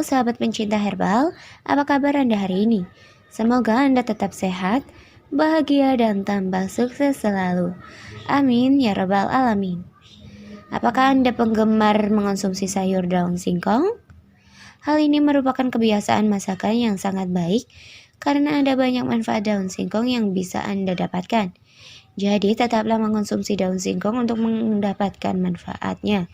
sahabat pencinta herbal, apa kabar Anda hari ini? Semoga Anda tetap sehat, bahagia dan tambah sukses selalu. Amin ya rabbal alamin. Apakah Anda penggemar mengonsumsi sayur daun singkong? Hal ini merupakan kebiasaan masakan yang sangat baik karena ada banyak manfaat daun singkong yang bisa Anda dapatkan. Jadi tetaplah mengonsumsi daun singkong untuk mendapatkan manfaatnya.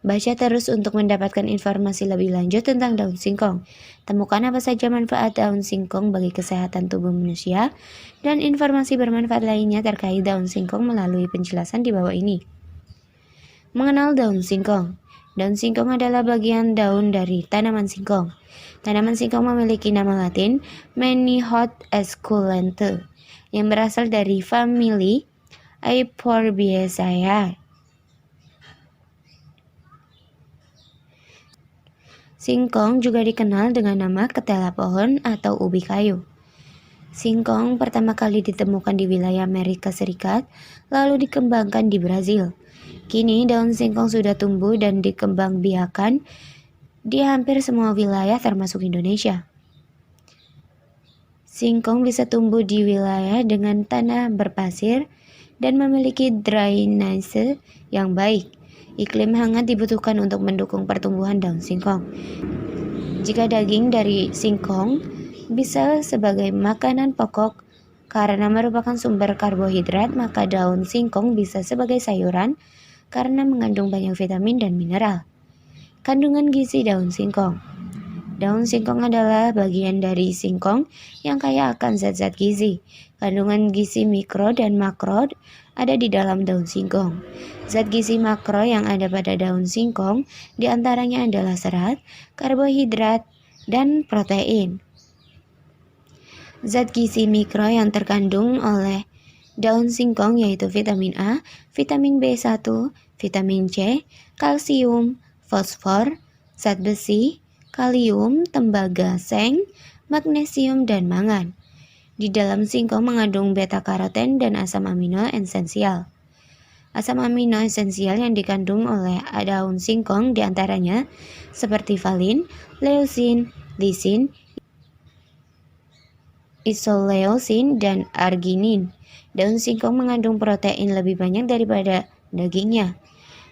Baca terus untuk mendapatkan informasi lebih lanjut tentang daun singkong. Temukan apa saja manfaat daun singkong bagi kesehatan tubuh manusia dan informasi bermanfaat lainnya terkait daun singkong melalui penjelasan di bawah ini. Mengenal daun singkong. Daun singkong adalah bagian daun dari tanaman singkong. Tanaman singkong memiliki nama latin Manihot esculente yang berasal dari famili Euphorbiaceae. Singkong juga dikenal dengan nama ketela pohon atau ubi kayu. Singkong pertama kali ditemukan di wilayah Amerika Serikat, lalu dikembangkan di Brazil. Kini daun singkong sudah tumbuh dan dikembangbiakan di hampir semua wilayah termasuk Indonesia. Singkong bisa tumbuh di wilayah dengan tanah berpasir dan memiliki drainase yang baik. Iklim hangat dibutuhkan untuk mendukung pertumbuhan daun singkong. Jika daging dari singkong bisa sebagai makanan pokok karena merupakan sumber karbohidrat, maka daun singkong bisa sebagai sayuran karena mengandung banyak vitamin dan mineral. Kandungan gizi daun singkong. Daun singkong adalah bagian dari singkong yang kaya akan zat-zat gizi. Kandungan gizi mikro dan makro ada di dalam daun singkong. Zat gizi makro yang ada pada daun singkong diantaranya adalah serat, karbohidrat, dan protein. Zat gizi mikro yang terkandung oleh daun singkong yaitu vitamin A, vitamin B1, vitamin C, kalsium, fosfor, zat besi, kalium, tembaga, seng, magnesium, dan mangan. Di dalam singkong mengandung beta-karoten dan asam amino esensial. Asam amino esensial yang dikandung oleh daun singkong diantaranya seperti valin, leusin, lisin, isoleusin, dan arginin. Daun singkong mengandung protein lebih banyak daripada dagingnya.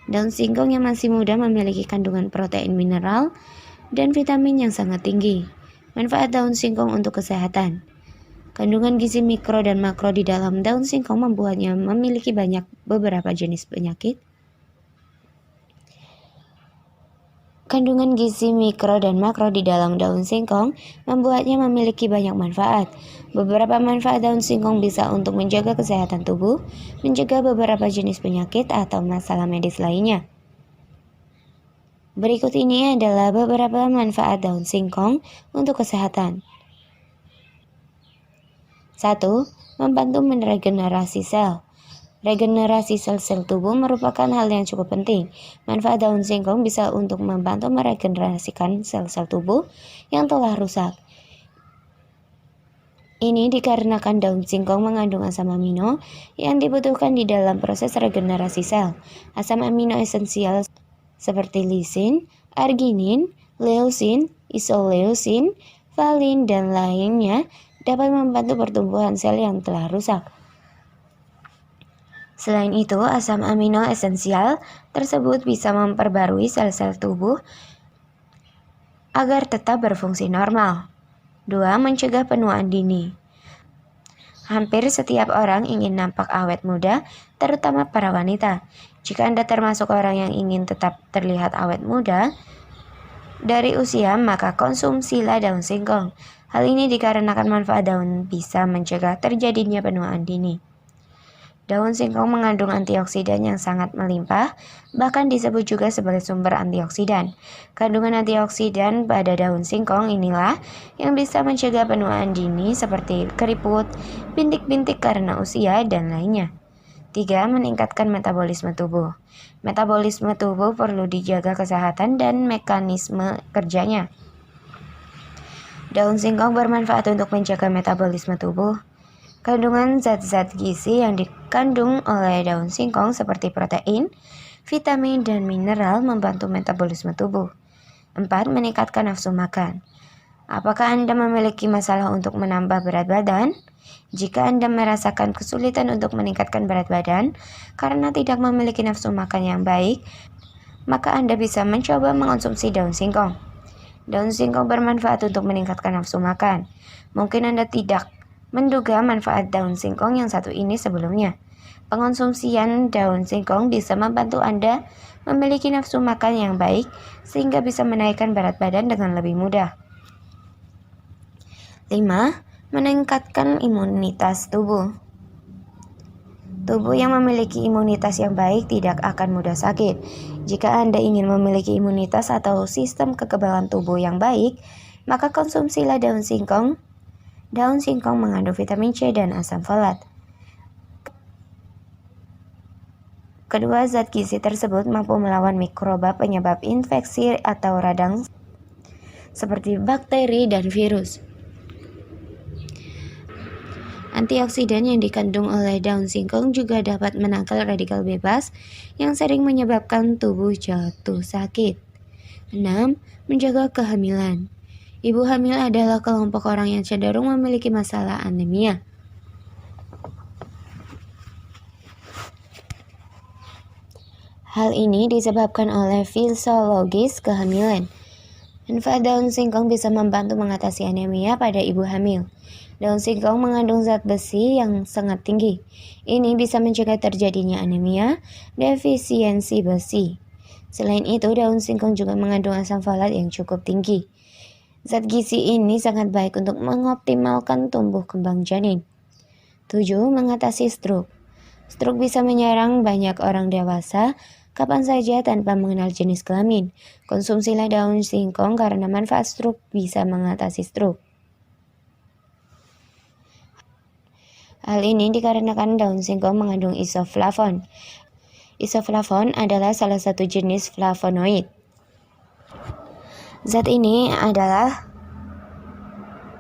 Daun singkong yang masih muda memiliki kandungan protein mineral dan vitamin yang sangat tinggi. Manfaat daun singkong untuk kesehatan. Kandungan gizi mikro dan makro di dalam daun singkong membuatnya memiliki beberapa jenis penyakit. Kandungan gizi mikro dan makro di dalam daun singkong membuatnya memiliki banyak manfaat. Beberapa manfaat daun singkong bisa untuk menjaga kesehatan tubuh, mencegah beberapa jenis penyakit atau masalah medis lainnya. Berikut ini adalah beberapa manfaat daun singkong untuk kesehatan. 1. Membantu meregenerasi sel. Regenerasi sel-sel tubuh merupakan hal yang cukup penting. Manfaat daun singkong bisa untuk membantu meregenerasikan sel-sel tubuh yang telah rusak. Ini dikarenakan daun singkong mengandung asam amino yang dibutuhkan di dalam proses regenerasi sel. Asam amino esensial seperti lisin, arginin, leusin, isoleusin, valin, dan lainnya dapat membantu pertumbuhan sel yang telah rusak. Selain itu, asam amino esensial tersebut bisa memperbarui sel-sel tubuh agar tetap berfungsi normal. 2. Mencegah penuaan dini. Hampir setiap orang ingin nampak awet muda, terutama para wanita. Jika Anda termasuk orang yang ingin tetap terlihat awet muda dari usia, maka konsumsilah daun singkong. Hal ini dikarenakan manfaat daun bisa mencegah terjadinya penuaan dini. Daun singkong mengandung antioksidan yang sangat melimpah, bahkan disebut juga sebagai sumber antioksidan. Kandungan antioksidan pada daun singkong inilah yang bisa mencegah penuaan dini seperti keriput, bintik-bintik karena usia, dan lainnya. 3. Meningkatkan metabolisme tubuh. Metabolisme tubuh perlu dijaga kesehatan dan mekanisme kerjanya. Daun singkong bermanfaat untuk menjaga metabolisme tubuh. Kandungan zat-zat gizi yang dikandung oleh daun singkong seperti protein, vitamin, dan mineral membantu metabolisme tubuh. 4. Meningkatkan nafsu makan. Apakah Anda memiliki masalah untuk menambah berat badan? Jika Anda merasakan kesulitan untuk meningkatkan berat badan karena tidak memiliki nafsu makan yang baik, maka Anda bisa mencoba mengonsumsi daun singkong. Daun singkong bermanfaat untuk meningkatkan nafsu makan. Mungkin Anda tidak menduga manfaat daun singkong yang satu ini sebelumnya. Pengonsumsian daun singkong bisa membantu Anda memiliki nafsu makan yang baik sehingga bisa menaikkan berat badan dengan lebih mudah. 5. Meningkatkan imunitas tubuh. Tubuh yang memiliki imunitas yang baik tidak akan mudah sakit. Jika Anda ingin memiliki imunitas atau sistem kekebalan tubuh yang baik, maka konsumsilah daun singkong. Daun singkong mengandung vitamin C dan asam folat. Kedua zat gizi tersebut mampu melawan mikroba penyebab infeksi atau radang seperti bakteri dan virus. Antioksidan yang dikandung oleh daun singkong juga dapat menangkal radikal bebas yang sering menyebabkan tubuh jatuh sakit. 6. Menjaga kehamilan. Ibu hamil adalah kelompok orang yang cenderung memiliki masalah anemia. Hal ini disebabkan oleh fisiologis kehamilan. Manfaat daun singkong bisa membantu mengatasi anemia pada ibu hamil. Daun singkong mengandung zat besi yang sangat tinggi. Ini bisa mencegah terjadinya anemia, defisiensi besi. Selain itu, daun singkong juga mengandung asam folat yang cukup tinggi. Zat gizi ini sangat baik untuk mengoptimalkan tumbuh kembang janin. 7. Mengatasi stroke. Stroke bisa menyerang banyak orang dewasa kapan saja tanpa mengenal jenis kelamin. Konsumsilah daun singkong karena manfaat stroke bisa mengatasi stroke. Hal ini dikarenakan daun singkong mengandung isoflavon. Isoflavon adalah salah satu jenis flavonoid. Zat ini adalah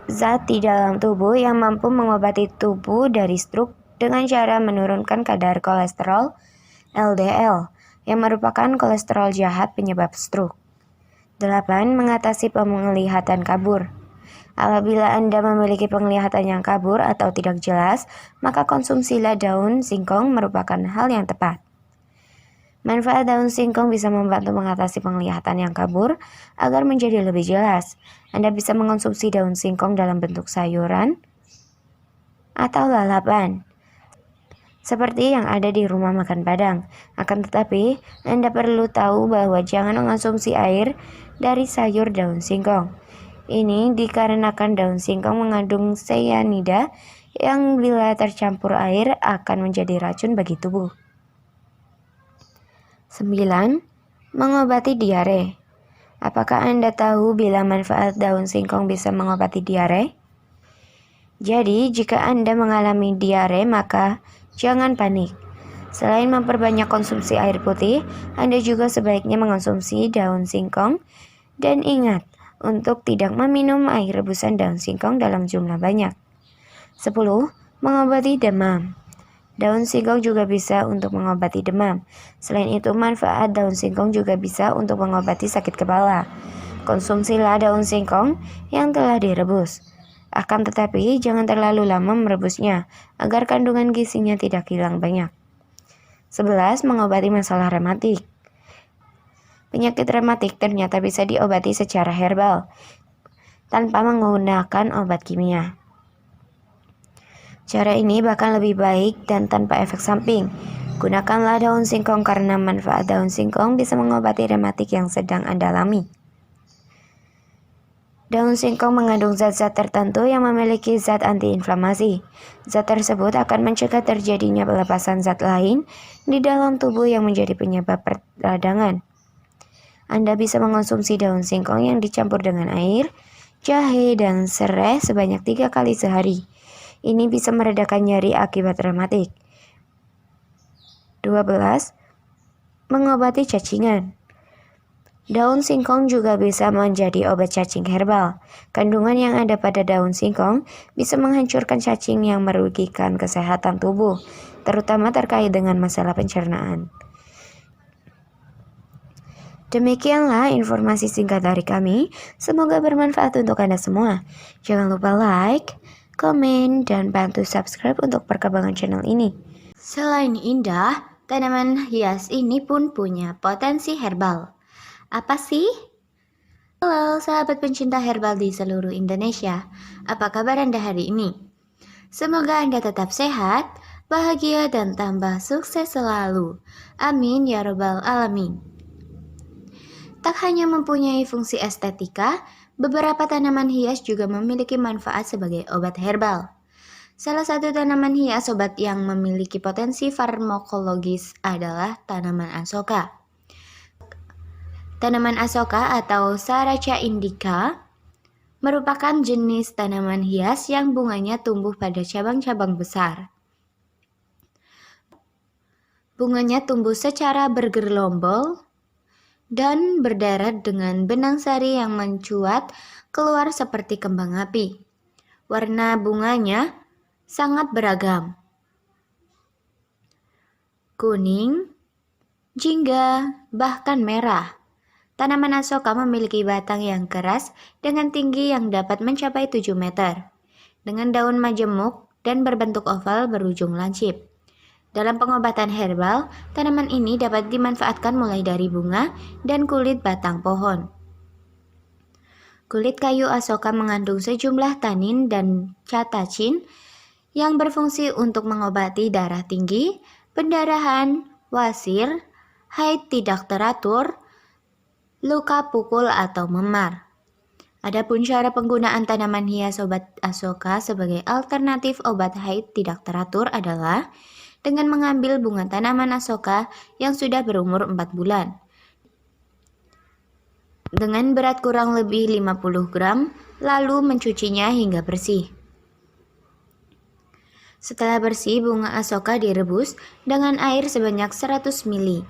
zat di dalam tubuh yang mampu mengobati tubuh dari stroke dengan cara menurunkan kadar kolesterol LDL yang merupakan kolesterol jahat penyebab stroke. 8. Mengatasi penglihatan kabur. Apabila Anda memiliki penglihatan yang kabur atau tidak jelas, maka konsumsilah daun singkong merupakan hal yang tepat. Manfaat daun singkong bisa membantu mengatasi penglihatan yang kabur agar menjadi lebih jelas. Anda bisa mengonsumsi daun singkong dalam bentuk sayuran atau lalapan, seperti yang ada di rumah makan Padang. Akan tetapi, Anda perlu tahu bahwa jangan mengonsumsi air dari sayur daun singkong. Ini dikarenakan daun singkong mengandung cyanida yang bila tercampur air akan menjadi racun bagi tubuh. 9. Mengobati diare. Apakah Anda tahu bila manfaat daun singkong bisa mengobati diare? Jadi, jika Anda mengalami diare, maka jangan panik. Selain memperbanyak konsumsi air putih, Anda juga sebaiknya mengonsumsi daun singkong. Dan ingat, untuk tidak meminum air rebusan daun singkong dalam jumlah banyak. 10. Mengobati demam. Daun singkong juga bisa untuk mengobati demam. Selain itu, manfaat daun singkong juga bisa untuk mengobati sakit kepala. Konsumsilah daun singkong yang telah direbus. Akan tetapi, jangan terlalu lama merebusnya, agar kandungan gizinya tidak hilang banyak. 11. Mengobati masalah rematik. Penyakit rematik ternyata bisa diobati secara herbal, tanpa menggunakan obat kimia. Cara ini bahkan lebih baik dan tanpa efek samping. Gunakanlah daun singkong karena manfaat daun singkong bisa mengobati rematik yang sedang Anda alami. Daun singkong mengandung zat-zat tertentu yang memiliki zat antiinflamasi. Zat tersebut akan mencegah terjadinya pelepasan zat lain di dalam tubuh yang menjadi penyebab peradangan. Anda bisa mengonsumsi daun singkong yang dicampur dengan air, jahe, dan serai sebanyak 3 kali sehari. Ini bisa meredakan nyeri akibat rematik. 12. Mengobati cacingan. Daun singkong juga bisa menjadi obat cacing herbal. Kandungan yang ada pada daun singkong bisa menghancurkan cacing yang merugikan kesehatan tubuh, terutama terkait dengan masalah pencernaan. Demikianlah informasi singkat dari kami. Semoga bermanfaat untuk Anda semua. Jangan lupa like, komen, dan bantu subscribe untuk perkembangan channel ini. Selain indah, tanaman hias ini pun punya potensi herbal. Apa sih? Halo sahabat pencinta herbal di seluruh Indonesia. Apa kabar Anda hari ini? Semoga Anda tetap sehat, bahagia, dan tambah sukses selalu. Amin ya robbal alamin. Tak hanya mempunyai fungsi estetika, beberapa tanaman hias juga memiliki manfaat sebagai obat herbal. Salah satu tanaman hias obat yang memiliki potensi farmakologis adalah tanaman asoka. Tanaman asoka atau Sriracha indica merupakan jenis tanaman hias yang bunganya tumbuh pada cabang-cabang besar. Bunganya tumbuh secara bergelombol dan berderet dengan benang sari yang mencuat keluar seperti kembang api. Warna bunganya sangat beragam. Kuning, jingga, bahkan merah. Tanaman asoka memiliki batang yang keras dengan tinggi yang dapat mencapai 7 meter, dengan daun majemuk dan berbentuk oval berujung lancip. Dalam pengobatan herbal, tanaman ini dapat dimanfaatkan mulai dari bunga dan kulit batang pohon. Kulit kayu asoka mengandung sejumlah tanin dan catechin yang berfungsi untuk mengobati darah tinggi, pendarahan, wasir, haid tidak teratur, luka pukul atau memar. Adapun cara penggunaan tanaman hias obat asoka sebagai alternatif obat haid tidak teratur adalah dengan mengambil bunga tanaman asoka yang sudah berumur 4 bulan. Dengan berat kurang lebih 50 gram, lalu mencucinya hingga bersih. Setelah bersih, bunga asoka direbus dengan air sebanyak 100 ml.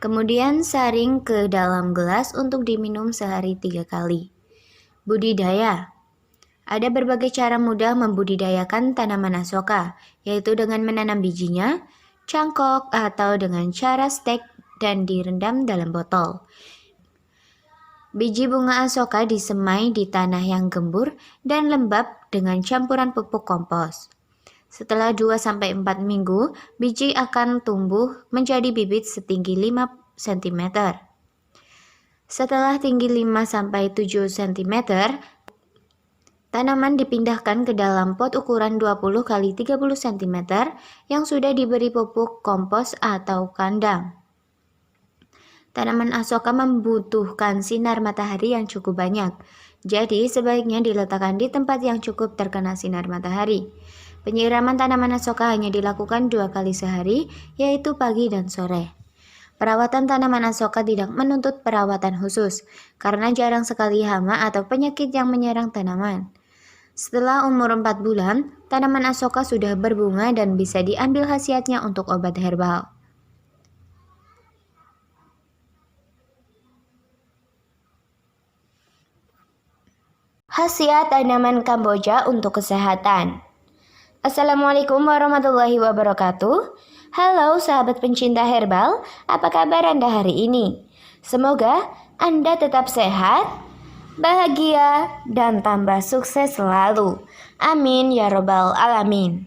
Kemudian saring ke dalam gelas untuk diminum sehari 3 kali. Budidaya. Ada berbagai cara mudah membudidayakan tanaman asoka, yaitu dengan menanam bijinya, cangkok, atau dengan cara stek dan direndam dalam botol. Biji bunga asoka disemai di tanah yang gembur dan lembab dengan campuran pupuk kompos. Setelah 2-4 minggu, biji akan tumbuh menjadi bibit setinggi 5 cm. Setelah tinggi 5-7 cm, tanaman dipindahkan ke dalam pot ukuran 20 x 30 cm yang sudah diberi pupuk kompos atau kandang. Tanaman asoka membutuhkan sinar matahari yang cukup banyak, jadi sebaiknya diletakkan di tempat yang cukup terkena sinar matahari. Penyiraman tanaman asoka hanya dilakukan 2 kali sehari, yaitu pagi dan sore. Perawatan tanaman asoka tidak menuntut perawatan khusus, karena jarang sekali hama atau penyakit yang menyerang tanaman. Setelah umur 4 bulan, tanaman asoka sudah berbunga dan bisa diambil khasiatnya untuk obat herbal. Khasiat tanaman Kamboja untuk kesehatan. Assalamualaikum warahmatullahi wabarakatuh. Halo sahabat pencinta herbal, apa kabar Anda hari ini? Semoga Anda tetap sehat, bahagia, dan tambah sukses selalu. Amin ya robbal alamin.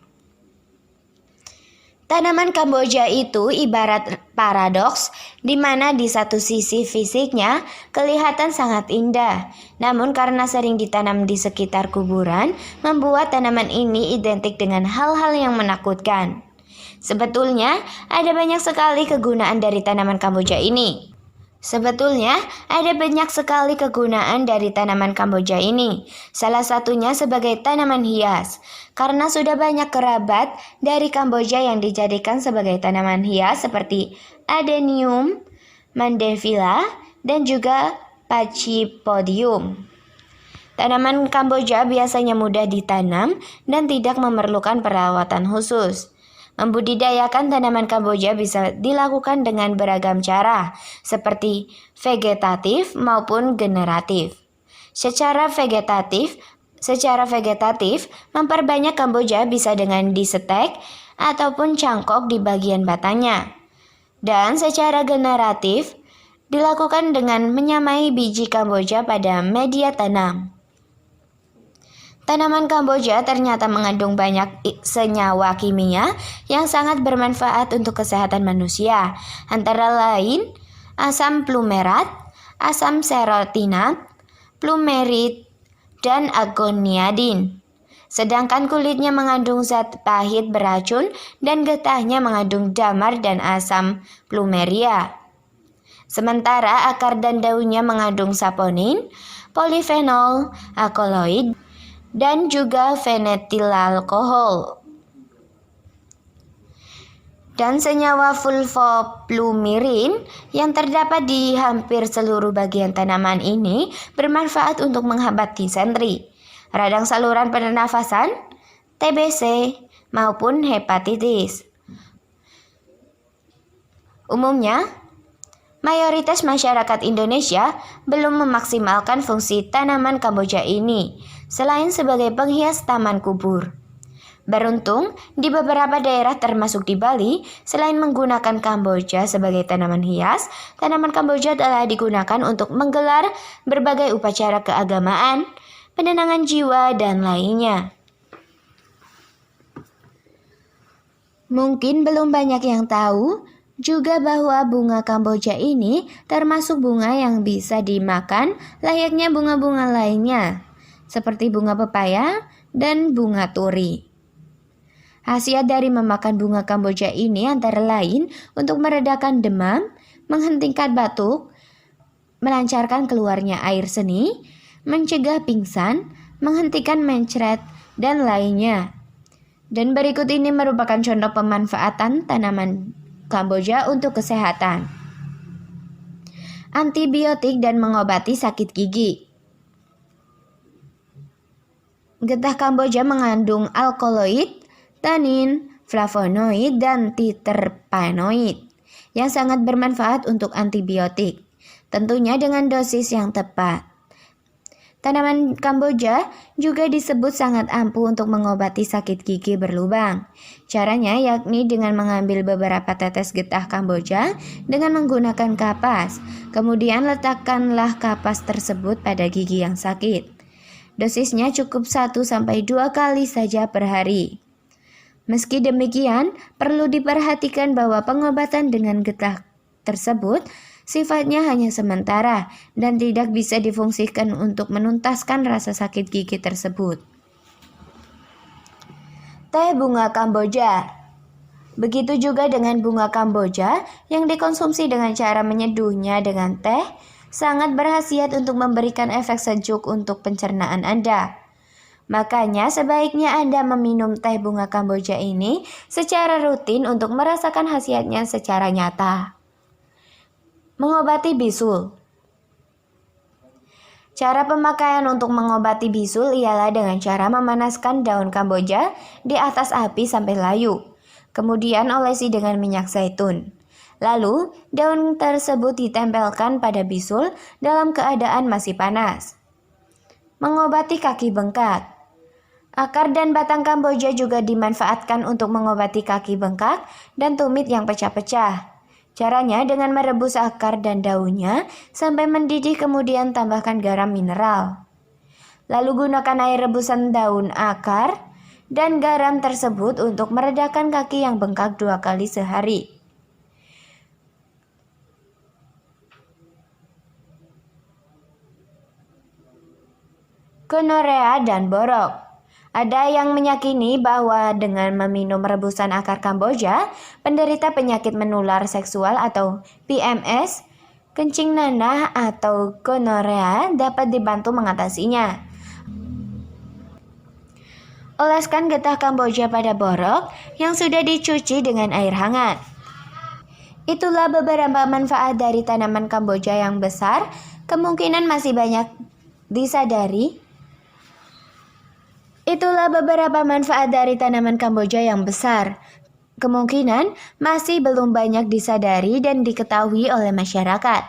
Tanaman Kamboja itu ibarat paradoks, di mana di satu sisi fisiknya kelihatan sangat indah, namun karena sering ditanam di sekitar kuburan, membuat tanaman ini identik dengan hal-hal yang menakutkan. Sebetulnya, ada banyak sekali kegunaan dari tanaman Kamboja ini. Salah satunya sebagai tanaman hias, karena sudah banyak kerabat dari Kamboja yang dijadikan sebagai tanaman hias seperti Adenium, Mandevilla, dan juga Pachypodium. Tanaman Kamboja biasanya mudah ditanam dan tidak memerlukan perawatan khusus. Membudidayakan tanaman Kamboja bisa dilakukan dengan beragam cara, seperti vegetatif maupun generatif. Secara vegetatif, memperbanyak Kamboja bisa dengan disetek ataupun cangkok di bagian batangnya. Dan secara generatif, dilakukan dengan menyamai biji Kamboja pada media tanam. Tanaman Kamboja ternyata mengandung banyak senyawa kimia yang sangat bermanfaat untuk kesehatan manusia, antara lain asam plumerat, asam serotinat, plumerit, dan agoniadin. Sedangkan kulitnya mengandung zat pahit beracun dan getahnya mengandung damar dan asam plumeria. Sementara akar dan daunnya mengandung saponin, polifenol, alkaloid, dan juga fenetilalkohol. Dan senyawa fulvoplumirin yang terdapat di hampir seluruh bagian tanaman ini bermanfaat untuk menghambat disentri, radang saluran pernafasan, TBC, maupun hepatitis. Umumnya, mayoritas masyarakat Indonesia belum memaksimalkan fungsi tanaman Kamboja ini, selain sebagai penghias taman kubur. Beruntung, di beberapa daerah termasuk di Bali, selain menggunakan Kamboja sebagai tanaman hias, tanaman Kamboja telah digunakan untuk menggelar berbagai upacara keagamaan, penenangan jiwa, dan lainnya. Mungkin belum banyak yang tahu juga bahwa bunga Kamboja ini termasuk bunga yang bisa dimakan layaknya bunga-bunga lainnya, seperti bunga pepaya dan bunga turi. Khasiat dari memakan bunga Kamboja ini antara lain untuk meredakan demam, menghentikan batuk, melancarkan keluarnya air seni, mencegah pingsan, menghentikan mencret, dan lainnya. Dan berikut ini merupakan contoh pemanfaatan tanaman Kamboja untuk kesehatan. Antibiotik dan mengobati sakit gigi. Getah Kamboja mengandung alkaloid, tanin, flavonoid, dan terpenoid yang sangat bermanfaat untuk antibiotik, tentunya dengan dosis yang tepat. Tanaman Kamboja juga disebut sangat ampuh untuk mengobati sakit gigi berlubang. Caranya yakni dengan mengambil beberapa tetes getah Kamboja dengan menggunakan kapas. Kemudian letakkanlah kapas tersebut pada gigi yang sakit. Dosisnya cukup 1-2 kali saja per hari. Meski demikian, perlu diperhatikan bahwa pengobatan dengan getah tersebut sifatnya hanya sementara dan tidak bisa difungsikan untuk menuntaskan rasa sakit gigi tersebut. Teh bunga Kamboja. Begitu juga dengan bunga Kamboja yang dikonsumsi dengan cara menyeduhnya dengan teh, sangat berkhasiat untuk memberikan efek sejuk untuk pencernaan Anda. Makanya sebaiknya Anda meminum teh bunga Kamboja ini secara rutin untuk merasakan khasiatnya secara nyata. Mengobati bisul. Cara pemakaian untuk mengobati bisul ialah dengan cara memanaskan daun Kamboja di atas api sampai layu, kemudian olesi dengan minyak zaitun. Lalu, daun tersebut ditempelkan pada bisul dalam keadaan masih panas. Mengobati kaki bengkak. Akar dan batang Kamboja juga dimanfaatkan untuk mengobati kaki bengkak dan tumit yang pecah-pecah. Caranya dengan merebus akar dan daunnya sampai mendidih, kemudian tambahkan garam mineral. Lalu gunakan air rebusan daun, akar, dan garam tersebut untuk meredakan kaki yang bengkak 2 kali sehari. Gonorea dan borok. Ada yang meyakini bahwa dengan meminum rebusan akar Kamboja, penderita penyakit menular seksual atau PMS, kencing nanah atau gonorea dapat dibantu mengatasinya. Oleskan getah Kamboja pada borok yang sudah dicuci dengan air hangat. Itulah beberapa manfaat dari tanaman Kamboja yang besar, kemungkinan masih banyak disadari. Itulah beberapa manfaat dari tanaman Kamboja yang besar. Kemungkinan masih belum banyak disadari dan diketahui oleh masyarakat.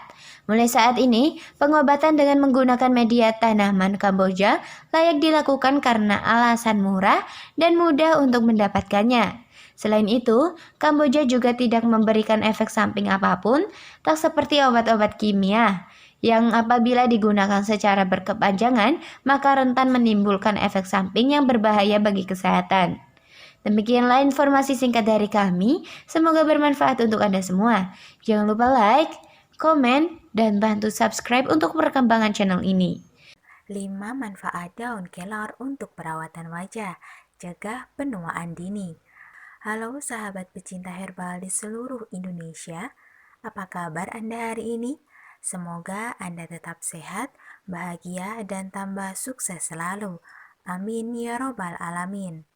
Mulai saat ini, pengobatan dengan menggunakan media tanaman Kamboja layak dilakukan karena alasan murah dan mudah untuk mendapatkannya. Selain itu, Kamboja juga tidak memberikan efek samping apapun, tak seperti obat-obat kimia, yang apabila digunakan secara berkepanjangan, maka rentan menimbulkan efek samping yang berbahaya bagi kesehatan. Demikianlah informasi singkat dari kami, semoga bermanfaat untuk Anda semua. Jangan lupa like, komen, dan bantu subscribe untuk perkembangan channel ini. 5 manfaat daun kelor untuk perawatan wajah, cegah penuaan dini. Halo sahabat pecinta herbal di seluruh Indonesia, apa kabar Anda hari ini? Semoga Anda tetap sehat, bahagia, dan tambah sukses selalu. Amin ya robbal alamin.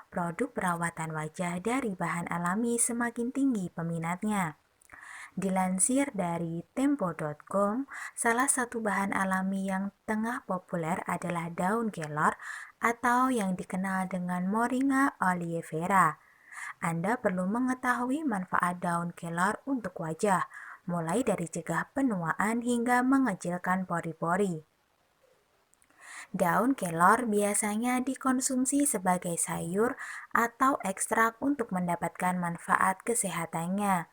Produk perawatan wajah dari bahan alami semakin tinggi peminatnya. Dilansir dari tempo.com, salah satu bahan alami yang tengah populer adalah daun kelor atau yang dikenal dengan Moringa oleifera. Anda perlu mengetahui manfaat daun kelor untuk wajah, mulai dari cegah penuaan hingga mengecilkan pori-pori. Daun kelor biasanya dikonsumsi sebagai sayur atau ekstrak untuk mendapatkan manfaat kesehatannya.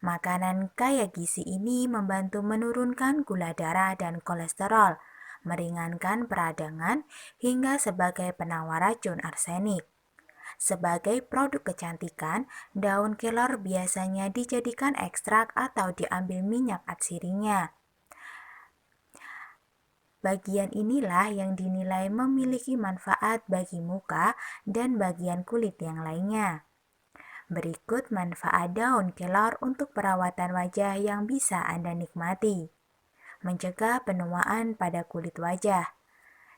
Makanan kaya gizi ini membantu menurunkan gula darah dan kolesterol, meringankan peradangan, hingga sebagai penawar racun arsenik. Sebagai produk kecantikan, daun kelor biasanya dijadikan ekstrak atau diambil minyak atsirinya. Bagian inilah yang dinilai memiliki manfaat bagi muka dan bagian kulit yang lainnya. Berikut manfaat daun kelor untuk perawatan wajah yang bisa Anda nikmati. Mencegah penuaan pada kulit wajah.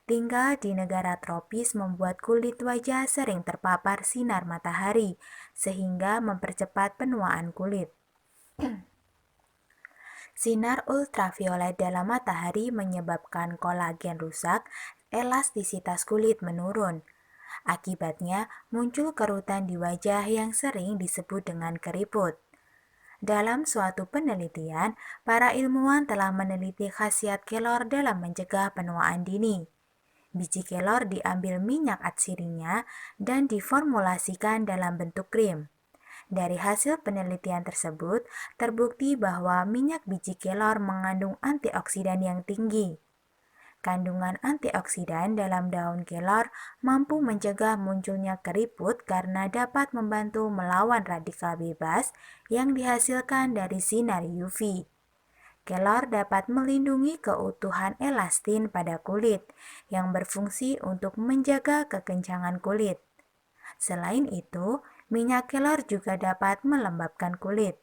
Tinggal di negara tropis membuat kulit wajah sering terpapar sinar matahari, sehingga mempercepat penuaan kulit. Sinar ultraviolet dalam matahari menyebabkan kolagen rusak, elastisitas kulit menurun. Akibatnya, muncul kerutan di wajah yang sering disebut dengan keriput. Dalam suatu penelitian, para ilmuwan telah meneliti khasiat kelor dalam mencegah penuaan dini. Biji kelor diambil minyak atsirinya dan diformulasikan dalam bentuk krim. Dari hasil penelitian tersebut, terbukti bahwa minyak biji kelor mengandung antioksidan yang tinggi. Kandungan antioksidan dalam daun kelor mampu mencegah munculnya keriput karena dapat membantu melawan radikal bebas yang dihasilkan dari sinar UV. Kelor dapat melindungi keutuhan elastin pada kulit yang berfungsi untuk menjaga kekencangan kulit. Selain itu, minyak kelor juga dapat melembabkan kulit.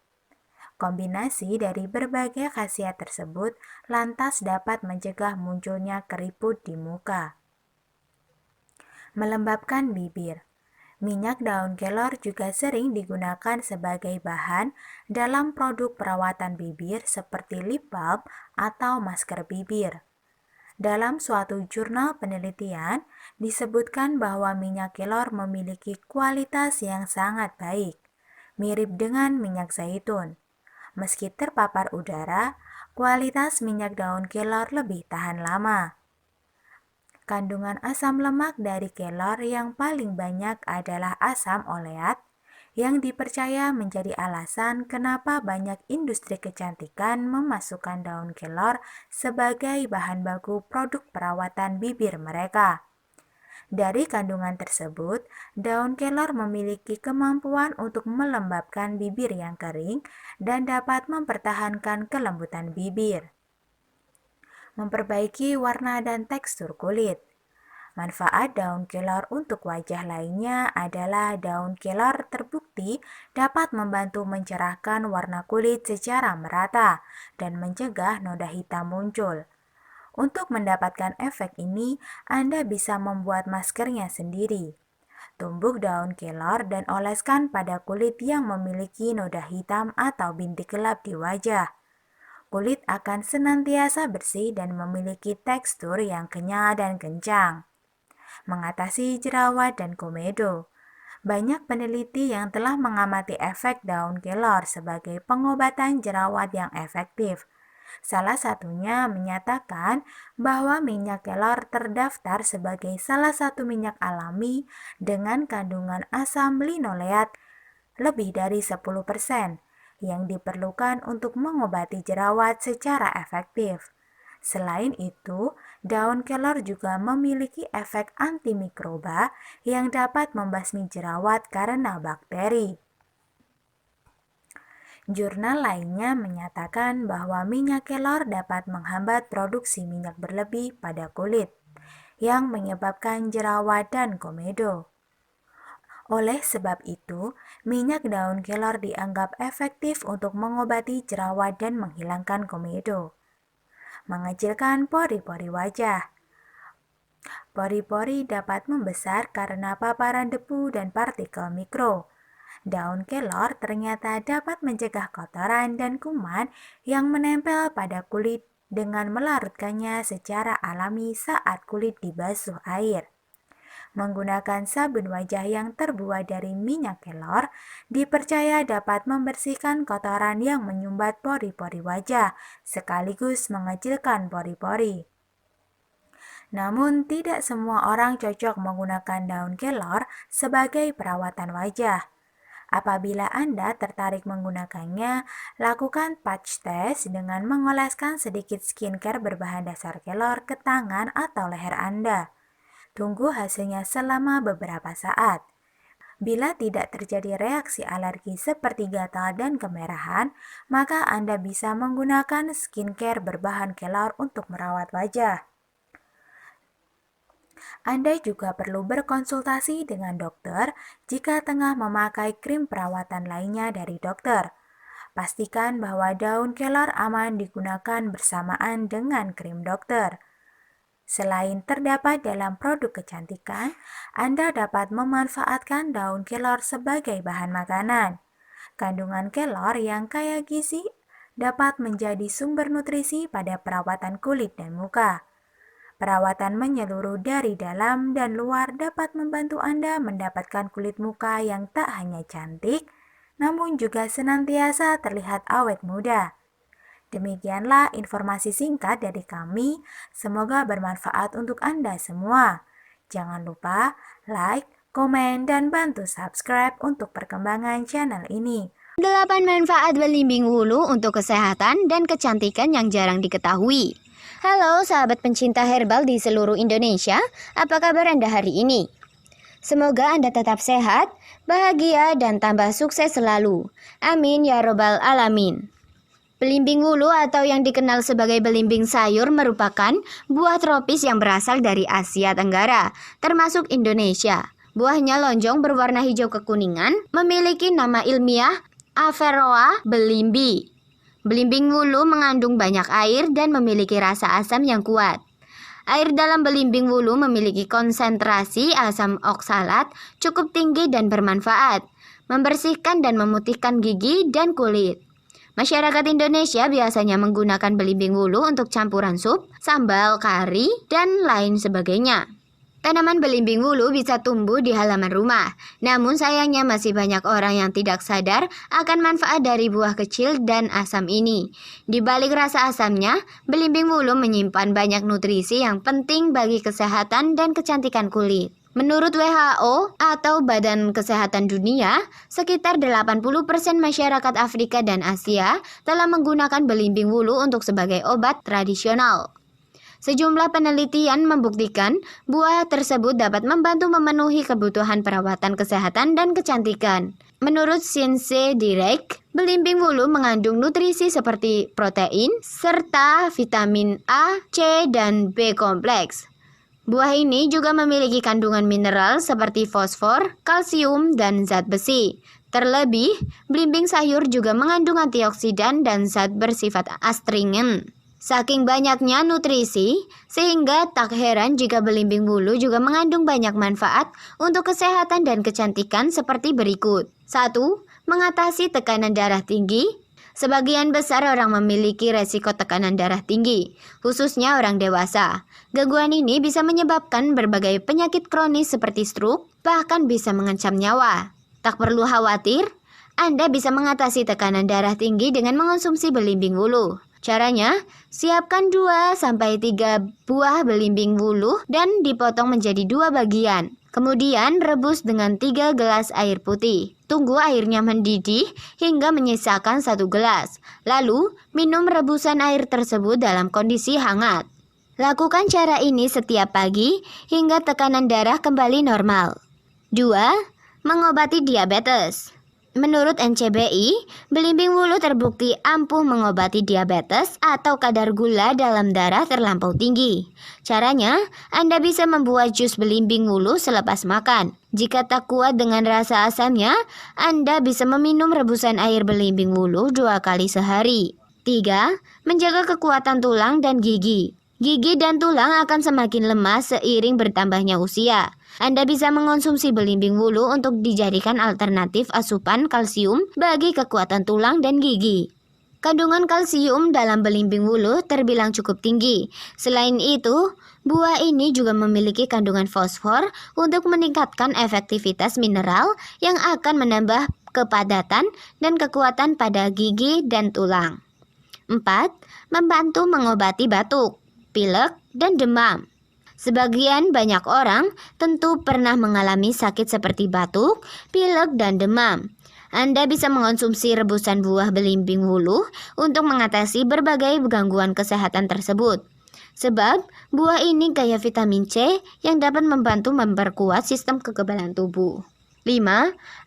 Kombinasi dari berbagai khasiat tersebut lantas dapat mencegah munculnya keriput di muka. Melembabkan bibir. Minyak daun kelor juga sering digunakan sebagai bahan dalam produk perawatan bibir seperti lip balm atau masker bibir. Dalam suatu jurnal penelitian, disebutkan bahwa minyak kelor memiliki kualitas yang sangat baik, mirip dengan minyak zaitun. Meski terpapar udara, kualitas minyak daun kelor lebih tahan lama. Kandungan asam lemak dari kelor yang paling banyak adalah asam oleat, yang dipercaya menjadi alasan kenapa banyak industri kecantikan memasukkan daun kelor sebagai bahan baku produk perawatan bibir mereka. Dari kandungan tersebut, daun kelor memiliki kemampuan untuk melembabkan bibir yang kering dan dapat mempertahankan kelembutan bibir. Memperbaiki warna dan tekstur kulit. Manfaat daun kelor untuk wajah lainnya adalah daun kelor terbukti dapat membantu mencerahkan warna kulit secara merata dan mencegah noda hitam muncul. Untuk mendapatkan efek ini, Anda bisa membuat maskernya sendiri. Tumbuk daun kelor dan oleskan pada kulit yang memiliki noda hitam atau bintik gelap di wajah. Kulit akan senantiasa bersih dan memiliki tekstur yang kenyal dan kencang. Mengatasi jerawat dan komedo. Banyak peneliti yang telah mengamati efek daun kelor sebagai pengobatan jerawat yang efektif. Salah satunya menyatakan bahwa minyak kelor terdaftar sebagai salah satu minyak alami dengan kandungan asam linoleat lebih dari 10% yang diperlukan untuk mengobati jerawat secara efektif. Selain itu, daun kelor juga memiliki efek antimikroba yang dapat membasmi jerawat karena bakteri. Jurnal lainnya menyatakan bahwa minyak kelor dapat menghambat produksi minyak berlebih pada kulit, yang menyebabkan jerawat dan komedo. Oleh sebab itu, minyak daun kelor dianggap efektif untuk mengobati jerawat dan menghilangkan komedo. Mengecilkan pori-pori wajah. Pori-pori dapat membesar karena paparan debu dan partikel mikro. Daun kelor ternyata dapat mencegah kotoran dan kuman yang menempel pada kulit dengan melarutkannya secara alami saat kulit dibasuh air. Menggunakan sabun wajah yang terbuat dari minyak kelor dipercaya dapat membersihkan kotoran yang menyumbat pori-pori wajah sekaligus mengecilkan pori-pori. Namun tidak semua orang cocok menggunakan daun kelor sebagai perawatan wajah. Apabila Anda tertarik menggunakannya, lakukan patch test dengan mengoleskan sedikit skincare berbahan dasar kelor ke tangan atau leher Anda. Tunggu hasilnya selama beberapa saat. Bila tidak terjadi reaksi alergi seperti gatal dan kemerahan, maka Anda bisa menggunakan skincare berbahan kelor untuk merawat wajah. Anda juga perlu berkonsultasi dengan dokter jika tengah memakai krim perawatan lainnya dari dokter. Pastikan bahwa daun kelor aman digunakan bersamaan dengan krim dokter. Selain terdapat dalam produk kecantikan, Anda dapat memanfaatkan daun kelor sebagai bahan makanan. Kandungan kelor yang kaya gizi dapat menjadi sumber nutrisi pada perawatan kulit dan muka. Perawatan menyeluruh dari dalam dan luar dapat membantu Anda mendapatkan kulit muka yang tak hanya cantik, namun juga senantiasa terlihat awet muda. Demikianlah informasi singkat dari kami, semoga bermanfaat untuk Anda semua. Jangan lupa like, komen, dan bantu subscribe untuk perkembangan channel ini. 8 manfaat belimbing wulu untuk kesehatan dan kecantikan yang jarang diketahui. Halo sahabat pencinta herbal di seluruh Indonesia, apa kabar Anda hari ini? Semoga Anda tetap sehat, bahagia, dan tambah sukses selalu. Amin ya robbal alamin. Belimbing wulu atau yang dikenal sebagai belimbing sayur merupakan buah tropis yang berasal dari Asia Tenggara, termasuk Indonesia. Buahnya lonjong berwarna hijau kekuningan, memiliki nama ilmiah Averrhoa belimbi. Belimbing wulu mengandung banyak air dan memiliki rasa asam yang kuat. Air dalam belimbing wulu memiliki konsentrasi asam oksalat cukup tinggi dan bermanfaat, membersihkan dan memutihkan gigi dan kulit. Masyarakat Indonesia biasanya menggunakan belimbing wulu untuk campuran sup, sambal, kari, dan lain sebagainya. Tanaman belimbing wulu bisa tumbuh di halaman rumah, namun sayangnya masih banyak orang yang tidak sadar akan manfaat dari buah kecil dan asam ini. Di balik rasa asamnya, belimbing wulu menyimpan banyak nutrisi yang penting bagi kesehatan dan kecantikan kulit. Menurut WHO atau Badan Kesehatan Dunia, sekitar 80% masyarakat Afrika dan Asia telah menggunakan belimbing wulu untuk sebagai obat tradisional. Sejumlah penelitian membuktikan buah tersebut dapat membantu memenuhi kebutuhan perawatan kesehatan dan kecantikan. Menurut Science Direct, belimbing wulu mengandung nutrisi seperti protein serta vitamin A, C, dan B kompleks. Buah ini juga memiliki kandungan mineral seperti fosfor, kalsium, dan zat besi. Terlebih, belimbing sayur juga mengandung antioksidan dan zat bersifat astringen. Saking banyaknya nutrisi, sehingga tak heran jika belimbing wulu juga mengandung banyak manfaat untuk kesehatan dan kecantikan seperti berikut. 1. Mengatasi tekanan darah tinggi. Sebagian besar orang memiliki resiko tekanan darah tinggi, khususnya orang dewasa. Gangguan ini bisa menyebabkan berbagai penyakit kronis seperti stroke, bahkan bisa mengancam nyawa. Tak perlu khawatir, Anda bisa mengatasi tekanan darah tinggi dengan mengonsumsi belimbing wulu. Caranya, siapkan 2-3 buah belimbing wulu dan dipotong menjadi 2 bagian. Kemudian rebus dengan 3 gelas air putih. Tunggu airnya mendidih hingga menyisakan 1 gelas. Lalu, minum rebusan air tersebut dalam kondisi hangat. Lakukan cara ini setiap pagi hingga tekanan darah kembali normal. 2. Mengobati diabetes. Menurut NCBI, belimbing wulu terbukti ampuh mengobati diabetes atau kadar gula dalam darah terlampau tinggi. Caranya, Anda bisa membuat jus belimbing wulu selepas makan. Jika tak kuat dengan rasa asamnya, Anda bisa meminum rebusan air belimbing wulu 2 kali sehari. 3. Menjaga kekuatan tulang dan gigi. Gigi dan tulang akan semakin lemah seiring bertambahnya usia. Anda bisa mengonsumsi belimbing wulu untuk dijadikan alternatif asupan kalsium bagi kekuatan tulang dan gigi. Kandungan kalsium dalam belimbing wulu terbilang cukup tinggi. Selain itu, buah ini juga memiliki kandungan fosfor untuk meningkatkan efektivitas mineral yang akan menambah kepadatan dan kekuatan pada gigi dan tulang. 4. Membantu mengobati batuk, pilek, dan demam. Sebagian banyak orang tentu pernah mengalami sakit seperti batuk, pilek, dan demam. Anda bisa mengonsumsi rebusan buah belimbing wulu untuk mengatasi berbagai gangguan kesehatan tersebut. Sebab buah ini kaya vitamin C yang dapat membantu memperkuat sistem kekebalan tubuh. 5.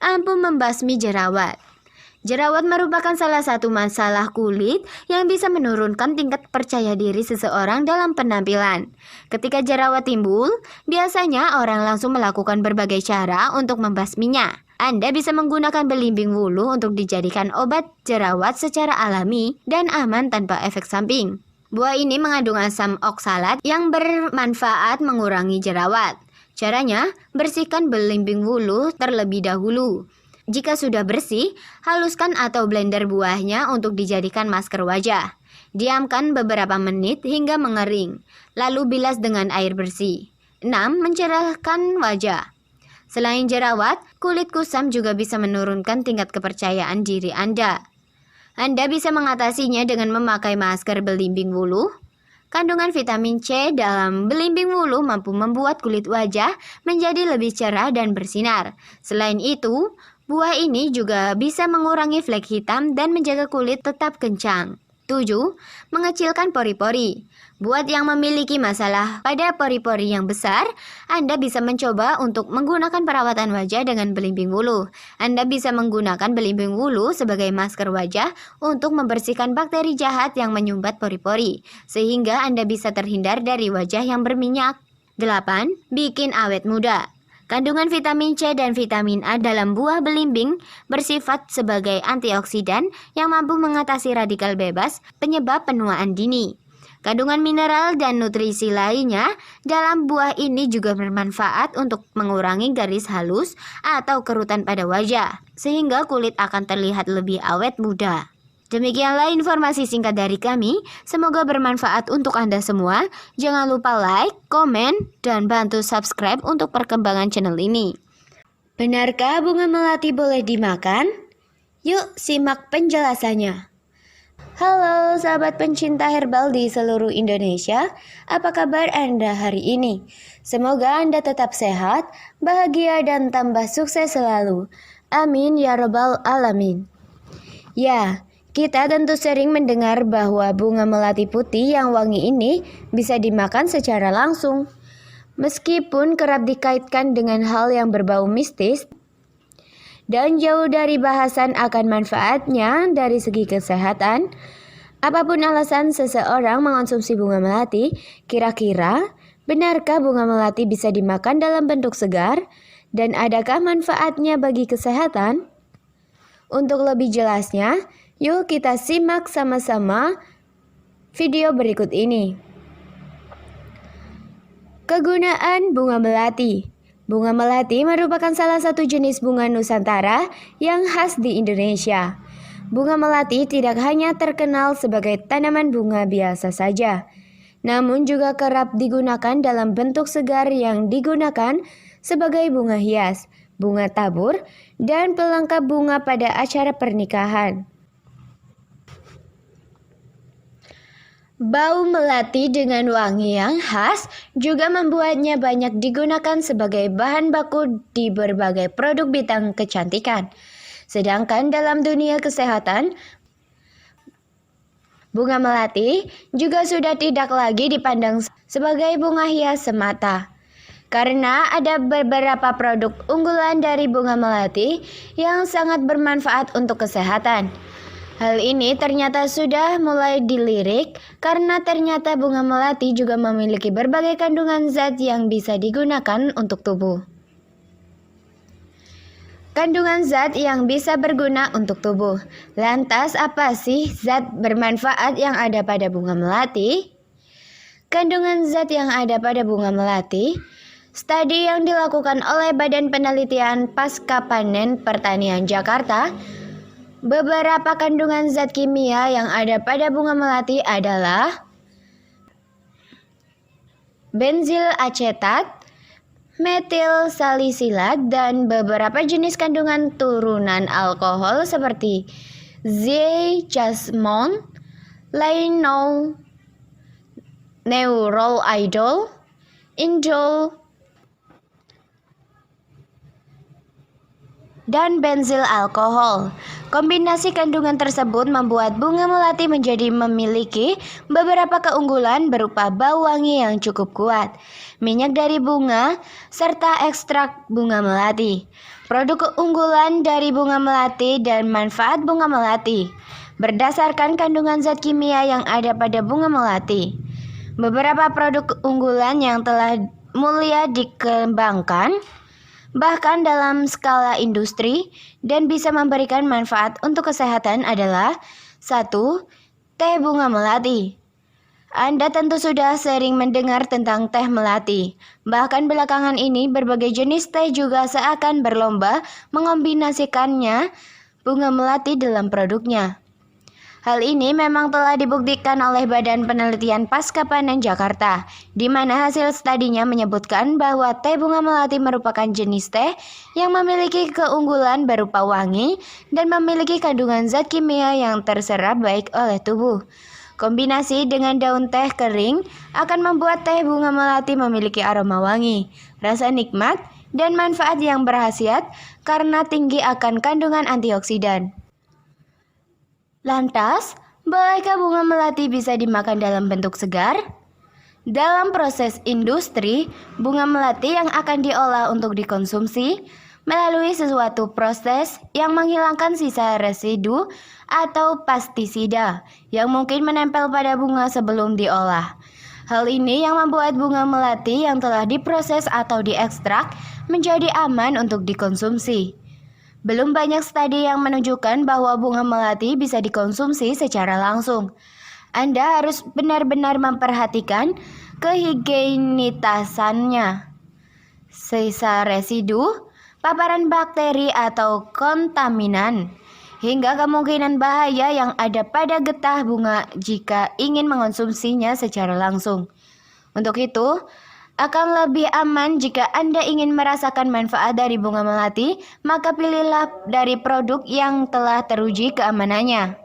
Ampuh membasmi jerawat. Jerawat merupakan salah satu masalah kulit yang bisa menurunkan tingkat percaya diri seseorang dalam penampilan. Ketika jerawat timbul, biasanya orang langsung melakukan berbagai cara untuk membasminya. Anda bisa menggunakan belimbing wulu untuk dijadikan obat jerawat secara alami dan aman tanpa efek samping. Buah ini mengandung asam oksalat yang bermanfaat mengurangi jerawat. Caranya, bersihkan belimbing wulu terlebih dahulu. Jika sudah bersih, haluskan atau blender buahnya untuk dijadikan masker wajah. Diamkan beberapa menit hingga mengering, lalu bilas dengan air bersih. 6. Mencerahkan wajah. Selain jerawat, kulit kusam juga bisa menurunkan tingkat kepercayaan diri Anda. Anda bisa mengatasinya dengan memakai masker belimbing wulu. Kandungan vitamin C dalam belimbing wulu mampu membuat kulit wajah menjadi lebih cerah dan bersinar. Selain itu, buah ini juga bisa mengurangi flek hitam dan menjaga kulit tetap kencang. 7. Mengecilkan pori-pori. Buat yang memiliki masalah pada pori-pori yang besar, Anda bisa mencoba untuk menggunakan perawatan wajah dengan belimbing wulu. Anda bisa menggunakan belimbing wulu sebagai masker wajah untuk membersihkan bakteri jahat yang menyumbat pori-pori, sehingga Anda bisa terhindar dari wajah yang berminyak. 8. Bikin awet muda. Kandungan vitamin C dan vitamin A dalam buah belimbing bersifat sebagai antioksidan yang mampu mengatasi radikal bebas penyebab penuaan dini. Kandungan mineral dan nutrisi lainnya dalam buah ini juga bermanfaat untuk mengurangi garis halus atau kerutan pada wajah, sehingga kulit akan terlihat lebih awet muda. Demikianlah informasi singkat dari kami, semoga bermanfaat untuk Anda semua. Jangan lupa like, komen, dan bantu subscribe untuk perkembangan channel ini. Benarkah bunga melati boleh dimakan? Yuk simak penjelasannya. Halo sahabat pencinta herbal di seluruh Indonesia, apa kabar Anda hari ini? Semoga Anda tetap sehat, bahagia, dan tambah sukses selalu. Amin ya rabbal alamin. Ya, kita tentu sering mendengar bahwa bunga melati putih yang wangi ini bisa dimakan secara langsung. Meskipun kerap dikaitkan dengan hal yang berbau mistis dan jauh dari bahasan akan manfaatnya dari segi kesehatan, apapun alasan seseorang mengonsumsi bunga melati, kira-kira benarkah bunga melati bisa dimakan dalam bentuk segar? Dan adakah manfaatnya bagi kesehatan? Untuk lebih jelasnya, yuk kita simak sama-sama video berikut ini. Kegunaan bunga melati. Bunga melati merupakan salah satu jenis bunga Nusantara yang khas di Indonesia. Bunga melati tidak hanya terkenal sebagai tanaman bunga biasa saja, namun juga kerap digunakan dalam bentuk segar yang digunakan sebagai bunga hias, bunga tabur, dan pelengkap bunga pada acara pernikahan. Bau melati dengan wangi yang khas juga membuatnya banyak digunakan sebagai bahan baku di berbagai produk bintang kecantikan. Sedangkan dalam dunia kesehatan, bunga melati juga sudah tidak lagi dipandang sebagai bunga hias semata. Karena ada beberapa produk unggulan dari bunga melati yang sangat bermanfaat untuk kesehatan. Hal ini ternyata sudah mulai dilirik karena ternyata bunga melati juga memiliki berbagai kandungan zat yang bisa digunakan untuk tubuh. Kandungan zat yang bisa berguna untuk tubuh. Lantas apa sih zat bermanfaat yang ada pada bunga melati? Kandungan zat yang ada pada bunga melati. Studi yang dilakukan oleh Badan Penelitian Pasca Panen Pertanian Jakarta, beberapa kandungan zat kimia yang ada pada bunga melati adalah benzil acetat, metil salisilat, dan beberapa jenis kandungan turunan alkohol seperti zeaxanthin, linalool, neuroidol, indol, dan benzil alkohol. Kombinasi kandungan tersebut membuat bunga melati menjadi memiliki beberapa keunggulan berupa bau wangi yang cukup kuat, minyak dari bunga, serta ekstrak bunga melati. Produk keunggulan dari bunga melati dan manfaat bunga melati berdasarkan kandungan zat kimia yang ada pada bunga melati. Beberapa produk keunggulan yang telah mulia dikembangkan bahkan dalam skala industri dan bisa memberikan manfaat untuk kesehatan adalah 1. Teh bunga melati. Anda tentu sudah sering mendengar tentang teh melati. Bahkan belakangan ini berbagai jenis teh juga seakan berlomba mengombinasikannya bunga melati dalam produknya. Hal ini memang telah dibuktikan oleh Badan Penelitian Pasca Panen Jakarta, di mana hasil studinya menyebutkan bahwa teh bunga melati merupakan jenis teh yang memiliki keunggulan berupa wangi dan memiliki kandungan zat kimia yang terserap baik oleh tubuh. Kombinasi dengan daun teh kering akan membuat teh bunga melati memiliki aroma wangi, rasa nikmat, dan manfaat yang berkhasiat karena tinggi akan kandungan antioksidan. Lantas, bolehkah bunga melati bisa dimakan dalam bentuk segar? Dalam proses industri, bunga melati yang akan diolah untuk dikonsumsi melalui sesuatu proses yang menghilangkan sisa residu atau pestisida yang mungkin menempel pada bunga sebelum diolah. Hal ini yang membuat bunga melati yang telah diproses atau diekstrak menjadi aman untuk dikonsumsi. Belum banyak studi yang menunjukkan bahwa bunga melati bisa dikonsumsi secara langsung. Anda harus benar-benar memperhatikan kehigienitasannya, sisa residu, paparan bakteri atau kontaminan, hingga kemungkinan bahaya yang ada pada getah bunga jika ingin mengonsumsinya secara langsung. Untuk itu, akan lebih aman jika Anda ingin merasakan manfaat dari bunga melati, maka pilihlah dari produk yang telah teruji keamanannya.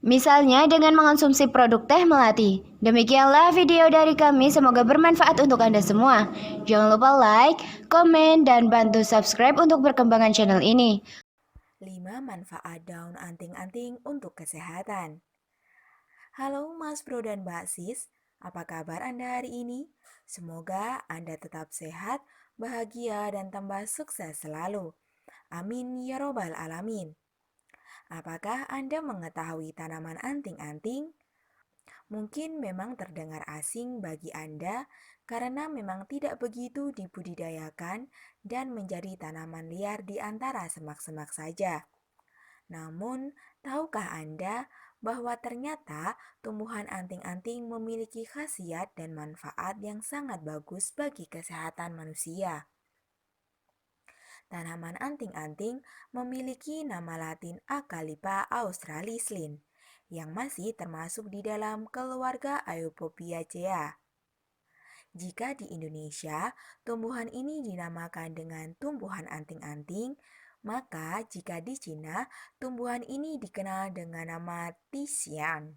Misalnya dengan mengonsumsi produk teh melati. Demikianlah video dari kami, semoga bermanfaat untuk Anda semua. Jangan lupa like, komen, dan bantu subscribe untuk perkembangan channel ini. 5 manfaat daun anting-anting untuk kesehatan. Halo Mas Bro dan Mbak Sis, apa kabar Anda hari ini? Semoga Anda tetap sehat, bahagia, dan tambah sukses selalu. Amin ya robbal alamin. Apakah Anda mengetahui tanaman anting-anting? Mungkin memang terdengar asing bagi Anda karena memang tidak begitu dibudidayakan dan menjadi tanaman liar di antara semak-semak saja. Namun, tahukah Anda bahwa ternyata tumbuhan anting-anting memiliki khasiat dan manfaat yang sangat bagus bagi kesehatan manusia? Tanaman anting-anting memiliki nama latin Acalypha australis Linn, yang masih termasuk di dalam keluarga Euphorbiaceae. Jika di Indonesia, tumbuhan ini dinamakan dengan tumbuhan anting-anting, maka jika di Cina, tumbuhan ini dikenal dengan nama Tisian.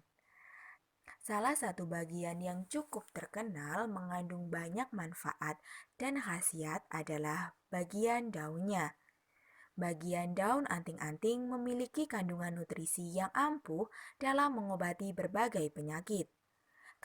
Salah satu bagian yang cukup terkenal mengandung banyak manfaat dan khasiat adalah bagian daunnya. Bagian daun anting-anting memiliki kandungan nutrisi yang ampuh dalam mengobati berbagai penyakit.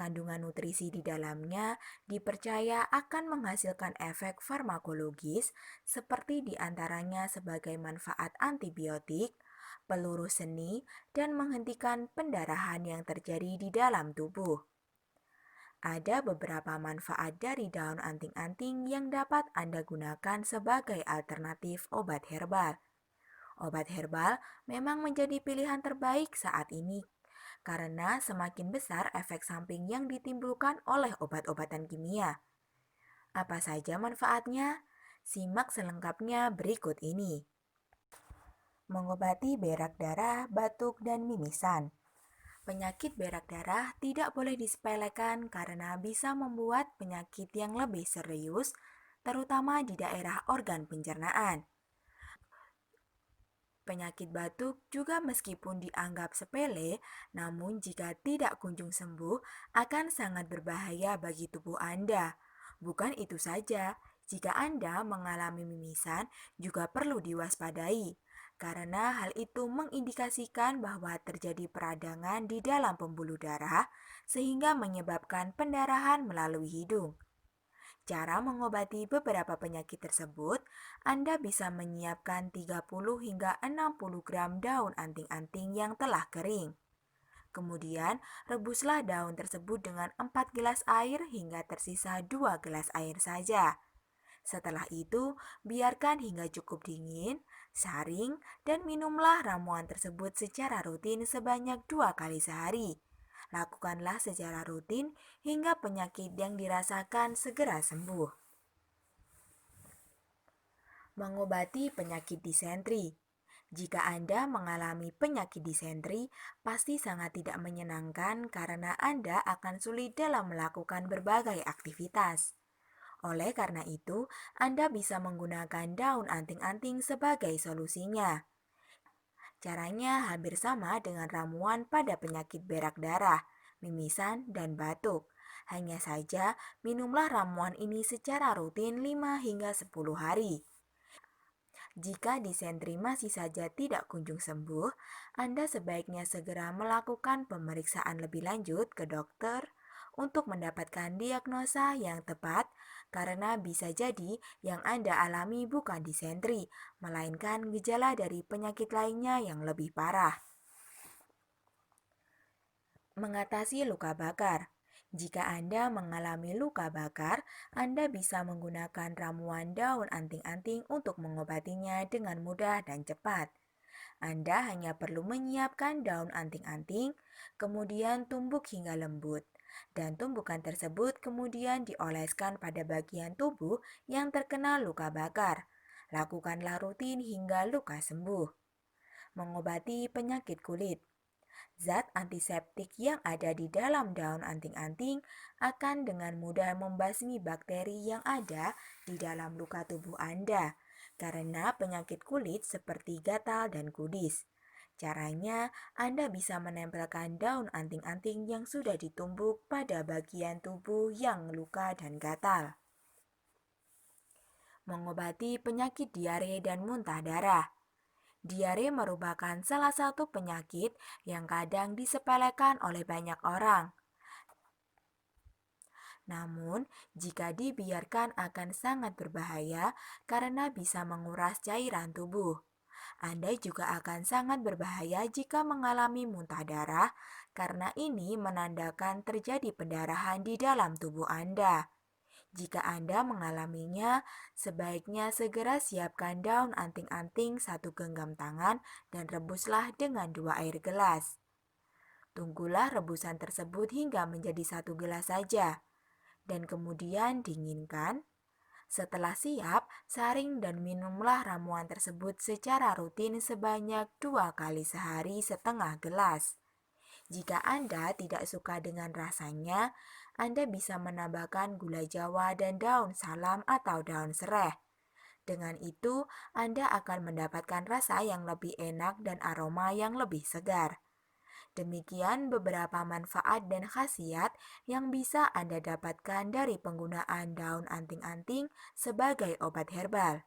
Kandungan nutrisi di dalamnya dipercaya akan menghasilkan efek farmakologis seperti diantaranya sebagai manfaat antibiotik, peluru seni, dan menghentikan pendarahan yang terjadi di dalam tubuh. Ada beberapa manfaat dari daun anting-anting yang dapat Anda gunakan sebagai alternatif obat herbal. Obat herbal memang menjadi pilihan terbaik saat ini karena semakin besar efek samping yang ditimbulkan oleh obat-obatan kimia. Apa saja manfaatnya? Simak selengkapnya berikut ini. Mengobati berak darah, batuk, dan mimisan. Penyakit berak darah tidak boleh disepelekan karena bisa membuat penyakit yang lebih serius, terutama di daerah organ pencernaan. Penyakit batuk juga meskipun dianggap sepele, namun jika tidak kunjung sembuh akan sangat berbahaya bagi tubuh Anda. Bukan itu saja, jika Anda mengalami mimisan juga perlu diwaspadai, karena hal itu mengindikasikan bahwa terjadi peradangan di dalam pembuluh darah sehingga menyebabkan pendarahan melalui hidung. Cara mengobati beberapa penyakit tersebut, Anda bisa menyiapkan 30 hingga 60 gram daun anting-anting yang telah kering. Kemudian, rebuslah daun tersebut dengan 4 gelas air hingga tersisa 2 gelas air saja. Setelah itu, biarkan hingga cukup dingin, saring, dan minumlah ramuan tersebut secara rutin sebanyak 2 kali sehari. Lakukanlah secara rutin hingga penyakit yang dirasakan segera sembuh. Mengobati penyakit disentri. Jika Anda mengalami penyakit disentri, pasti sangat tidak menyenangkan karena Anda akan sulit dalam melakukan berbagai aktivitas. Oleh karena itu, Anda bisa menggunakan daun anting-anting sebagai solusinya. Caranya hampir sama dengan ramuan pada penyakit berak darah, mimisan, dan batuk. Hanya saja, minumlah ramuan ini secara rutin 5 hingga 10 hari. Jika disentri masih saja tidak kunjung sembuh, Anda sebaiknya segera melakukan pemeriksaan lebih lanjut ke dokter untuk mendapatkan diagnosa yang tepat karena bisa jadi yang Anda alami bukan disentri, melainkan gejala dari penyakit lainnya yang lebih parah. Mengatasi luka bakar. Jika Anda mengalami luka bakar, Anda bisa menggunakan ramuan daun anting-anting untuk mengobatinya dengan mudah dan cepat. Anda hanya perlu menyiapkan daun anting-anting, kemudian tumbuk hingga lembut, dan tumbukan tersebut kemudian dioleskan pada bagian tubuh yang terkena luka bakar. Lakukanlah rutin hingga luka sembuh. Mengobati penyakit kulit. Zat antiseptik yang ada di dalam daun anting-anting akan dengan mudah membasmi bakteri yang ada di dalam luka tubuh Anda karena penyakit kulit seperti gatal dan kudis. Caranya, Anda bisa menempelkan daun anting-anting yang sudah ditumbuk pada bagian tubuh yang luka dan gatal. Mengobati penyakit diare dan muntah darah. Diare merupakan salah satu penyakit yang kadang disepelekan oleh banyak orang. Namun, jika dibiarkan akan sangat berbahaya karena bisa menguras cairan tubuh. Anda juga akan sangat berbahaya jika mengalami muntah darah karena ini menandakan terjadi pendarahan di dalam tubuh Anda. Jika Anda mengalaminya, sebaiknya segera siapkan daun anting-anting 1 genggam tangan dan rebuslah dengan 2 air gelas. Tunggulah rebusan tersebut hingga menjadi 1 gelas saja, dan kemudian dinginkan. Setelah siap, saring dan minumlah ramuan tersebut secara rutin sebanyak 2 kali sehari setengah gelas. Jika Anda tidak suka dengan rasanya, Anda bisa menambahkan gula jawa dan daun salam atau daun sereh. Dengan itu, Anda akan mendapatkan rasa yang lebih enak dan aroma yang lebih segar. Demikian beberapa manfaat dan khasiat yang bisa Anda dapatkan dari penggunaan daun anting-anting sebagai obat herbal.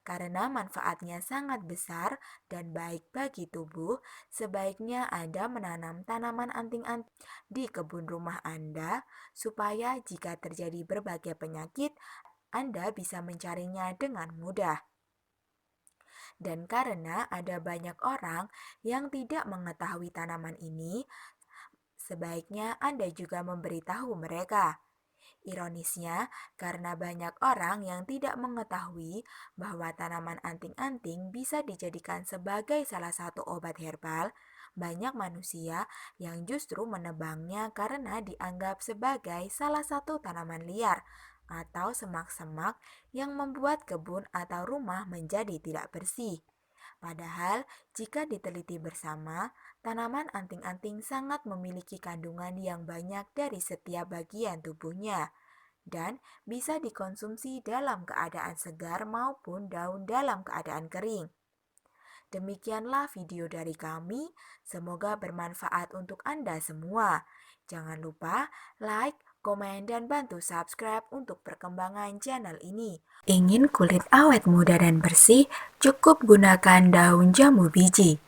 Karena manfaatnya sangat besar dan baik bagi tubuh, sebaiknya Anda menanam tanaman anting-anting di kebun rumah Anda supaya jika terjadi berbagai penyakit, Anda bisa mencarinya dengan mudah. Dan karena ada banyak orang yang tidak mengetahui tanaman ini, sebaiknya Anda juga memberitahu mereka. Ironisnya, karena banyak orang yang tidak mengetahui bahwa tanaman anting-anting bisa dijadikan sebagai salah satu obat herbal, banyak manusia yang justru menebangnya karena dianggap sebagai salah satu tanaman liar atau semak-semak yang membuat kebun atau rumah menjadi tidak bersih. Padahal, jika diteliti bersama, tanaman anting-anting sangat memiliki kandungan yang banyak dari setiap bagian tubuhnya dan bisa dikonsumsi dalam keadaan segar maupun daun dalam keadaan kering. Demikianlah video dari kami, semoga bermanfaat untuk Anda semua. Jangan lupa like, komen, dan bantu subscribe untuk perkembangan channel ini. Ingin kulit awet muda dan bersih? Cukup gunakan daun jambu biji.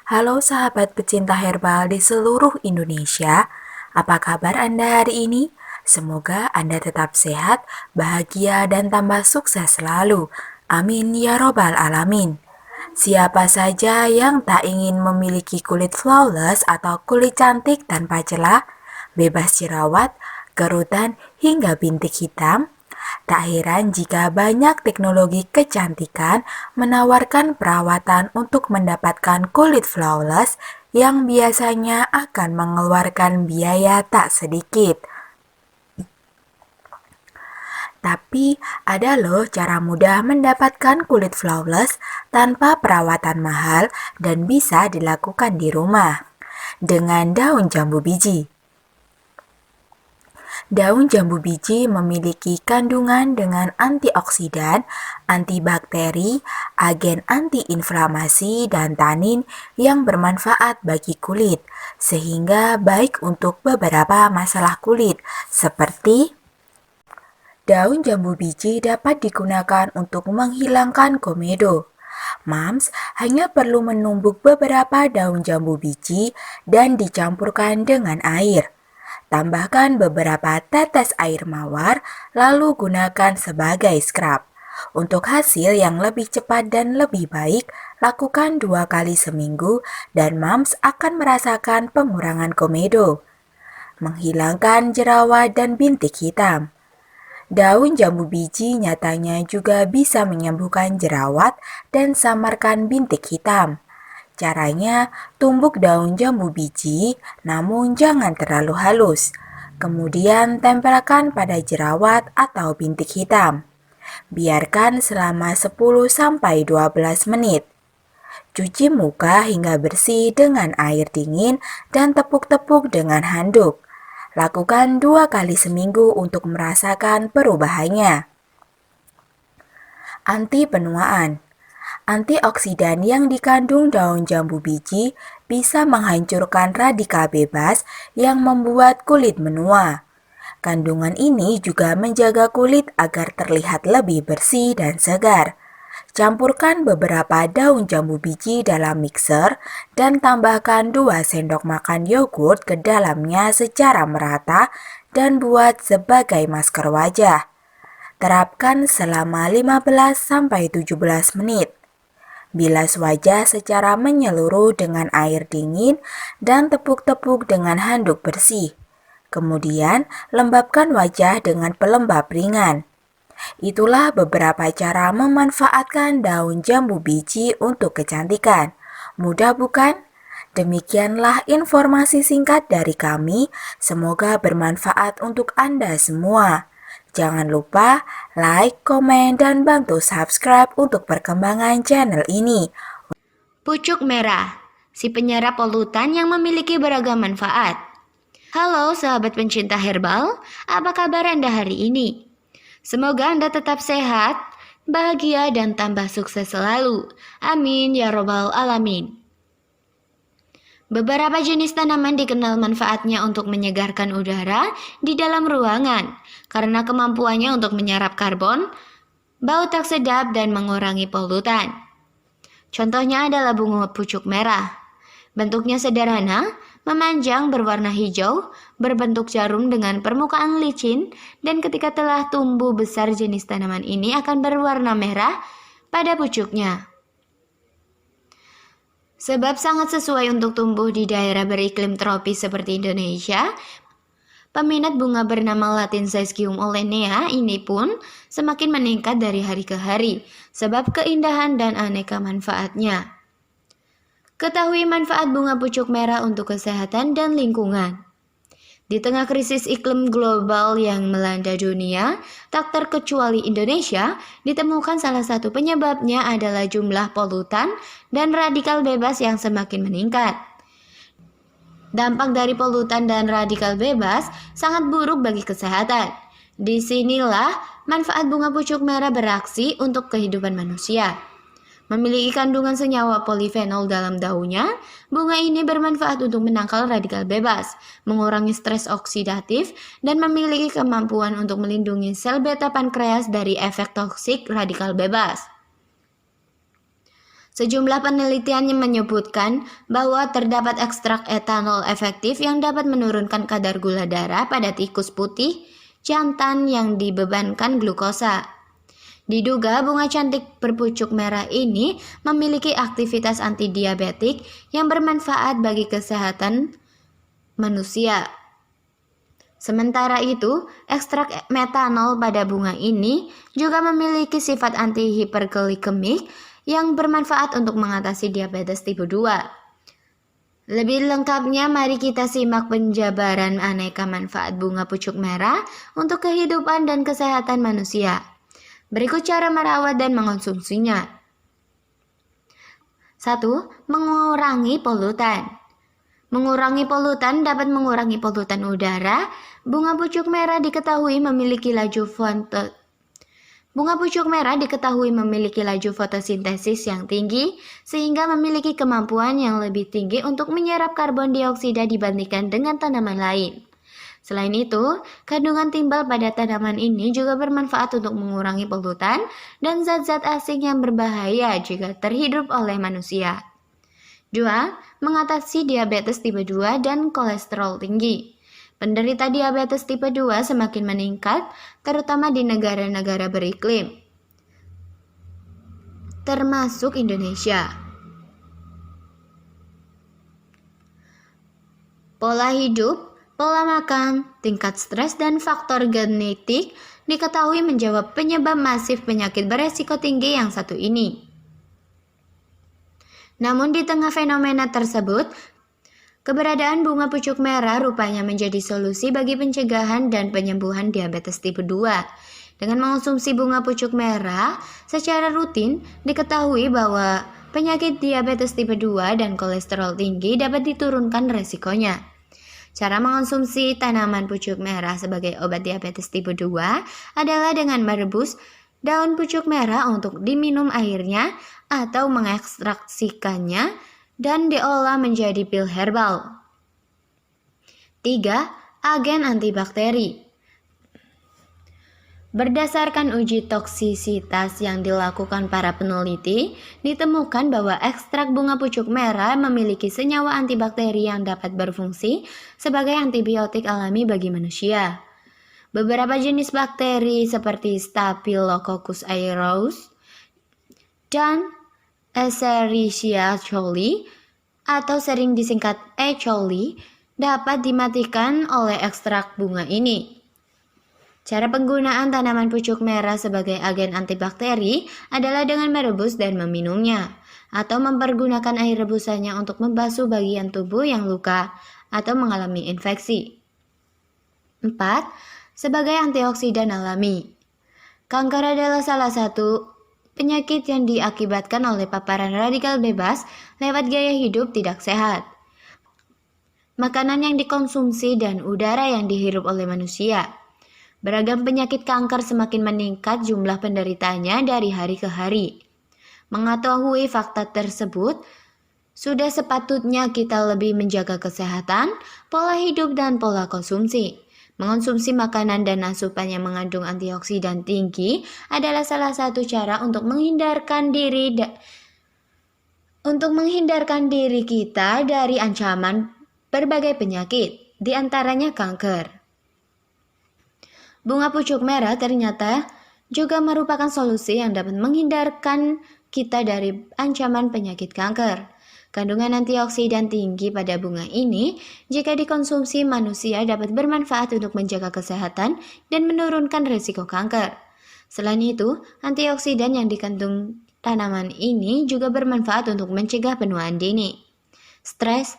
Halo sahabat pecinta herbal di seluruh Indonesia, apa kabar Anda hari ini? Semoga Anda tetap sehat, bahagia, dan tambah sukses selalu. Amin ya robbal alamin. Siapa saja yang tak ingin memiliki kulit flawless atau kulit cantik tanpa celah, bebas jerawat, kerutan, hingga bintik hitam? Tak heran jika banyak teknologi kecantikan menawarkan perawatan untuk mendapatkan kulit flawless yang biasanya akan mengeluarkan biaya tak sedikit. Tapi ada loh cara mudah mendapatkan kulit flawless tanpa perawatan mahal dan bisa dilakukan di rumah. Dengan daun jambu biji. Daun jambu biji memiliki kandungan dengan antioksidan, antibakteri, agen antiinflamasi, dan tanin yang bermanfaat bagi kulit, sehingga baik untuk beberapa masalah kulit, seperti daun jambu biji dapat digunakan untuk menghilangkan komedo. Mams hanya perlu menumbuk beberapa daun jambu biji dan dicampurkan dengan air. Tambahkan beberapa tetes air mawar, lalu gunakan sebagai scrub. Untuk hasil yang lebih cepat dan lebih baik, lakukan 2 kali seminggu dan Mams akan merasakan pengurangan komedo. Menghilangkan jerawat dan bintik hitam. Daun jambu biji nyatanya juga bisa menyembuhkan jerawat dan samarkan bintik hitam. Caranya, tumbuk daun jambu biji, namun jangan terlalu halus. Kemudian tempelkan pada jerawat atau bintik hitam. Biarkan selama 10-12 menit. Cuci muka hingga bersih dengan air dingin dan tepuk-tepuk dengan handuk. Lakukan 2 kali seminggu untuk merasakan perubahannya. Anti penuaan. Antioksidan yang dikandung daun jambu biji bisa menghancurkan radikal bebas yang membuat kulit menua. Kandungan ini juga menjaga kulit agar terlihat lebih bersih dan segar. Campurkan beberapa daun jambu biji dalam mixer dan tambahkan 2 sendok makan yogurt ke dalamnya secara merata dan buat sebagai masker wajah. Terapkan selama 15-17 menit. Bilas wajah secara menyeluruh dengan air dingin dan tepuk-tepuk dengan handuk bersih. Kemudian, lembabkan wajah dengan pelembab ringan. Itulah beberapa cara memanfaatkan daun jambu biji untuk kecantikan. Mudah bukan? Demikianlah informasi singkat dari kami. Semoga bermanfaat untuk Anda semua. Jangan lupa like, komen, dan bantu subscribe untuk perkembangan channel ini. Pucuk merah, si penyerap polutan yang memiliki beragam manfaat. Halo sahabat pencinta herbal, apa kabar Anda hari ini? Semoga Anda tetap sehat, bahagia, dan tambah sukses selalu. Amin ya robbal alamin. Beberapa jenis tanaman dikenal manfaatnya untuk menyegarkan udara di dalam ruangan karena kemampuannya untuk menyerap karbon, bau tak sedap, dan mengurangi polutan. Contohnya adalah bunga pucuk merah. Bentuknya sederhana, memanjang, berwarna hijau, berbentuk jarum dengan permukaan licin, dan ketika telah tumbuh besar jenis tanaman ini akan berwarna merah pada pucuknya. Sebab sangat sesuai untuk tumbuh di daerah beriklim tropis seperti Indonesia, peminat bunga bernama Latin Syzygium olenea ini pun semakin meningkat dari hari ke hari, sebab keindahan dan aneka manfaatnya. Ketahui manfaat bunga pucuk merah untuk kesehatan dan lingkungan. Di tengah krisis iklim global yang melanda dunia, tak terkecuali Indonesia, ditemukan salah satu penyebabnya adalah jumlah polutan dan radikal bebas yang semakin meningkat. Dampak dari polutan dan radikal bebas sangat buruk bagi kesehatan. Disinilah manfaat bunga pucuk merah beraksi untuk kehidupan manusia. Memiliki kandungan senyawa polifenol dalam daunnya, bunga ini bermanfaat untuk menangkal radikal bebas, mengurangi stres oksidatif, dan memiliki kemampuan untuk melindungi sel beta pankreas dari efek toksik radikal bebas. Sejumlah penelitian yang menyebutkan bahwa terdapat ekstrak etanol efektif yang dapat menurunkan kadar gula darah pada tikus putih jantan yang dibebankan glukosa. Diduga bunga cantik berpucuk merah ini memiliki aktivitas antidiabetik yang bermanfaat bagi kesehatan manusia. Sementara itu, ekstrak metanol pada bunga ini juga memiliki sifat antihiperglikemik yang bermanfaat untuk mengatasi diabetes tipe 2. Lebih lengkapnya, mari kita simak penjabaran aneka manfaat bunga pucuk merah untuk kehidupan dan kesehatan manusia. Berikut cara merawat dan mengonsumsinya. 1. Mengurangi polutan. Mengurangi polutan dapat mengurangi polutan udara. Bunga pucuk merah diketahui memiliki laju fotosintesis yang tinggi sehingga memiliki kemampuan yang lebih tinggi untuk menyerap karbon dioksida dibandingkan dengan tanaman lain. Selain itu, kandungan timbal pada tanaman ini juga bermanfaat untuk mengurangi polutan dan zat-zat asing yang berbahaya jika terhirup oleh manusia. 2. Mengatasi diabetes tipe 2 dan kolesterol tinggi. Penderita diabetes tipe 2 semakin meningkat, terutama di negara-negara beriklim, termasuk Indonesia. Pola hidup, pola makan, tingkat stres, dan faktor genetik diketahui menjawab penyebab masif penyakit beresiko tinggi yang satu ini. Namun di tengah fenomena tersebut, keberadaan bunga pucuk merah rupanya menjadi solusi bagi pencegahan dan penyembuhan diabetes tipe 2. Dengan mengonsumsi bunga pucuk merah secara rutin, diketahui bahwa penyakit diabetes tipe 2 dan kolesterol tinggi dapat diturunkan resikonya. Cara mengonsumsi tanaman pucuk merah sebagai obat diabetes tipe 2 adalah dengan merebus daun pucuk merah untuk diminum airnya atau mengekstraksikannya dan diolah menjadi pil herbal. 3. Agen antibakteri. Berdasarkan uji toksisitas yang dilakukan para peneliti, ditemukan bahwa ekstrak bunga pucuk merah memiliki senyawa antibakteri yang dapat berfungsi sebagai antibiotik alami bagi manusia. Beberapa jenis bakteri seperti Staphylococcus aureus dan Escherichia coli atau sering disingkat E. coli dapat dimatikan oleh ekstrak bunga ini. Cara penggunaan tanaman pucuk merah sebagai agen antibakteri adalah dengan merebus dan meminumnya, atau mempergunakan air rebusannya untuk membasuh bagian tubuh yang luka atau mengalami infeksi. 4. Sebagai antioksidan alami. Kanker adalah salah satu penyakit yang diakibatkan oleh paparan radikal bebas lewat gaya hidup tidak sehat, makanan yang dikonsumsi, dan udara yang dihirup oleh manusia. Beragam penyakit kanker semakin meningkat jumlah penderitanya dari hari ke hari. Mengetahui fakta tersebut, Sudah sepatutnya kita lebih menjaga kesehatan, pola hidup, dan pola konsumsi. Mengonsumsi makanan dan asupan yang mengandung antioksidan tinggi adalah salah satu cara untuk menghindarkan diri kita dari ancaman berbagai penyakit, di antaranya kanker. Bunga pucuk merah ternyata juga merupakan solusi yang dapat menghindarkan kita dari ancaman penyakit kanker. Kandungan antioksidan tinggi pada bunga ini, jika dikonsumsi manusia dapat bermanfaat untuk menjaga kesehatan dan menurunkan risiko kanker. Selain itu, antioksidan yang dikandung tanaman ini juga bermanfaat untuk mencegah penuaan dini, stres,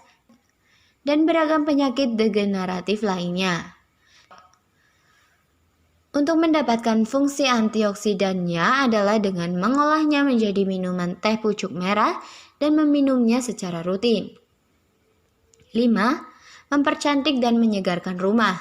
dan beragam penyakit degeneratif lainnya. Untuk mendapatkan fungsi antioksidannya adalah dengan mengolahnya menjadi minuman teh pucuk merah dan meminumnya secara rutin. 5. Mempercantik dan menyegarkan rumah.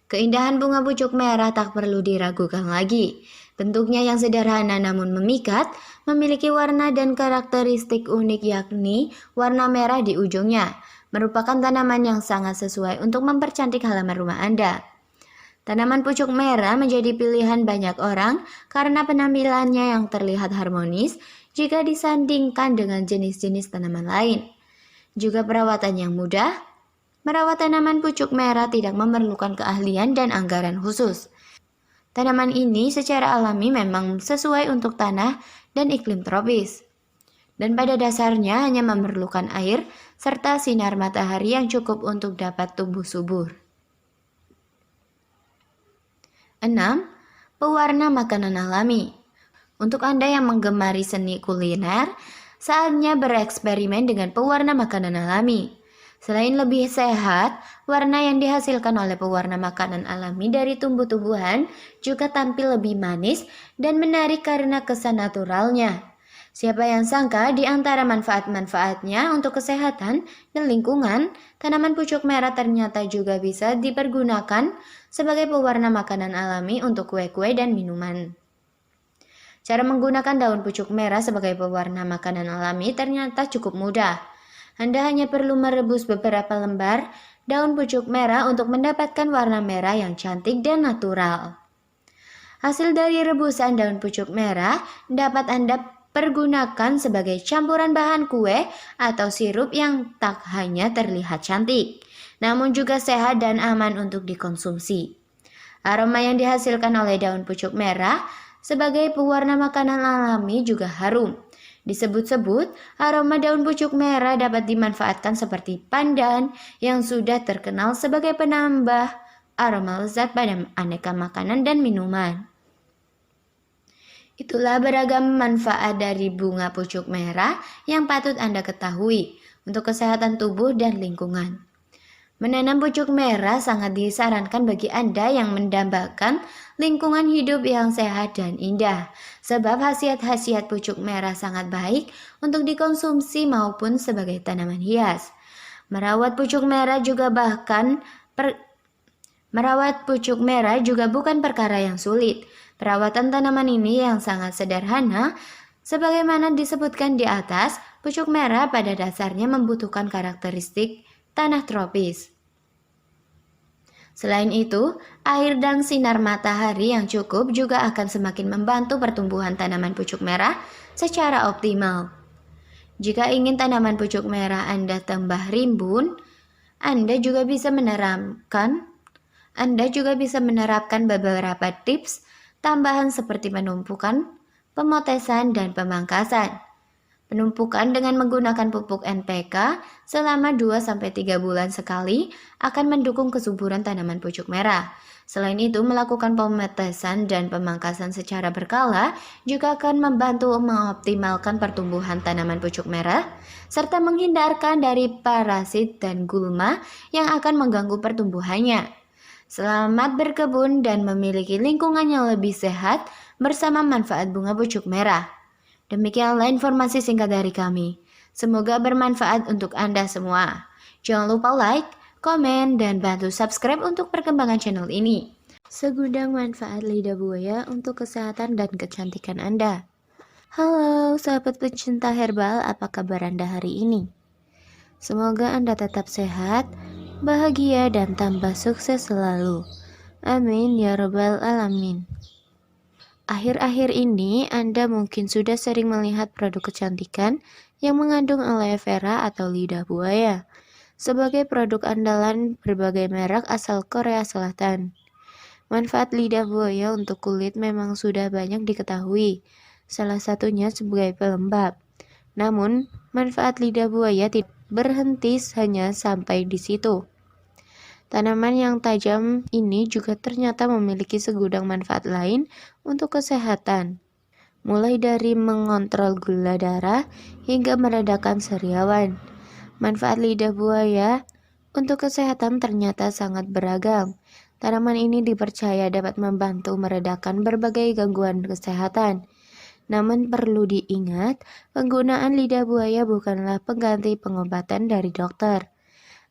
Keindahan bunga pucuk merah tak perlu diragukan lagi. Bentuknya yang sederhana namun memikat, memiliki warna dan karakteristik unik yakni warna merah di ujungnya, merupakan tanaman yang sangat sesuai untuk mempercantik halaman rumah Anda. Tanaman pucuk merah menjadi pilihan banyak orang karena penampilannya yang terlihat harmonis jika disandingkan dengan jenis-jenis tanaman lain. Juga perawatan yang mudah. Merawat tanaman pucuk merah tidak memerlukan keahlian dan anggaran khusus. Tanaman ini secara alami memang sesuai untuk tanah dan iklim tropis. Dan pada dasarnya hanya memerlukan air serta sinar matahari yang cukup untuk dapat tumbuh subur. 6. Pewarna makanan alami. Untuk Anda yang menggemari seni kuliner, saatnya bereksperimen dengan pewarna makanan alami. Selain lebih sehat, warna yang dihasilkan oleh pewarna makanan alami dari tumbuh-tumbuhan juga tampil lebih manis dan menarik karena kesan naturalnya. Siapa yang sangka di antara manfaat-manfaatnya untuk kesehatan dan lingkungan, tanaman pucuk merah ternyata juga bisa dipergunakan sebagai pewarna makanan alami untuk kue-kue dan minuman. Cara menggunakan daun pucuk merah sebagai pewarna makanan alami ternyata cukup mudah. Anda hanya perlu merebus beberapa lembar daun pucuk merah untuk mendapatkan warna merah yang cantik dan natural. Hasil dari rebusan daun pucuk merah dapat Anda pergunakan sebagai campuran bahan kue atau sirup yang tak hanya terlihat cantik, namun juga sehat dan aman untuk dikonsumsi. Aroma yang dihasilkan oleh daun pucuk merah sebagai pewarna makanan alami juga harum. Disebut-sebut, aroma daun pucuk merah dapat dimanfaatkan seperti pandan yang sudah terkenal sebagai penambah aroma lezat pada aneka makanan dan minuman. Itulah beragam manfaat dari bunga pucuk merah yang patut Anda ketahui untuk kesehatan tubuh dan lingkungan. Menanam pucuk merah sangat disarankan bagi Anda yang mendambakan lingkungan hidup yang sehat dan indah, sebab khasiat-khasiat pucuk merah sangat baik untuk dikonsumsi maupun sebagai tanaman hias. Merawat pucuk merah juga bukan perkara yang sulit. Perawatan tanaman ini yang sangat sederhana, sebagaimana disebutkan di atas, pucuk merah pada dasarnya membutuhkan karakteristik tanah tropis. Selain itu, air dan sinar matahari yang cukup juga akan semakin membantu pertumbuhan tanaman pucuk merah secara optimal. Jika ingin tanaman pucuk merah Anda tambah rimbun, Anda juga bisa menerapkan beberapa tips tambahan seperti penumpukan, pemotesan, dan pemangkasan. Penumpukan dengan menggunakan pupuk NPK selama 2-3 bulan sekali akan mendukung kesuburan tanaman pucuk merah. Selain itu, melakukan pemotesan dan pemangkasan secara berkala juga akan membantu mengoptimalkan pertumbuhan tanaman pucuk merah, serta menghindarkan dari parasit dan gulma yang akan mengganggu pertumbuhannya. Selamat berkebun dan memiliki lingkungan yang lebih sehat bersama manfaat bunga pucuk merah. Demikianlah informasi singkat dari kami. Semoga bermanfaat untuk Anda semua. Jangan lupa like, komen, dan bantu subscribe untuk perkembangan channel ini. Segudang manfaat lidah buaya untuk kesehatan dan kecantikan Anda. Halo sahabat pencinta herbal, apa kabar Anda hari ini? Semoga Anda tetap sehat, bahagia, dan tambah sukses selalu. Amin ya rabbal alamin. Akhir-akhir ini Anda mungkin sudah sering melihat produk kecantikan yang mengandung aloe vera atau lidah buaya sebagai produk andalan berbagai merek asal Korea Selatan. Manfaat lidah buaya untuk kulit memang sudah banyak diketahui, salah satunya sebagai pelembab. Namun, manfaat lidah buaya tidak berhenti hanya sampai di situ. Tanaman yang tajam ini juga ternyata memiliki segudang manfaat lain untuk kesehatan, mulai dari mengontrol gula darah hingga meredakan sariawan. Manfaat lidah buaya untuk kesehatan ternyata sangat beragam. Tanaman ini dipercaya dapat membantu meredakan berbagai gangguan kesehatan. Namun perlu diingat, penggunaan lidah buaya bukanlah pengganti pengobatan dari dokter.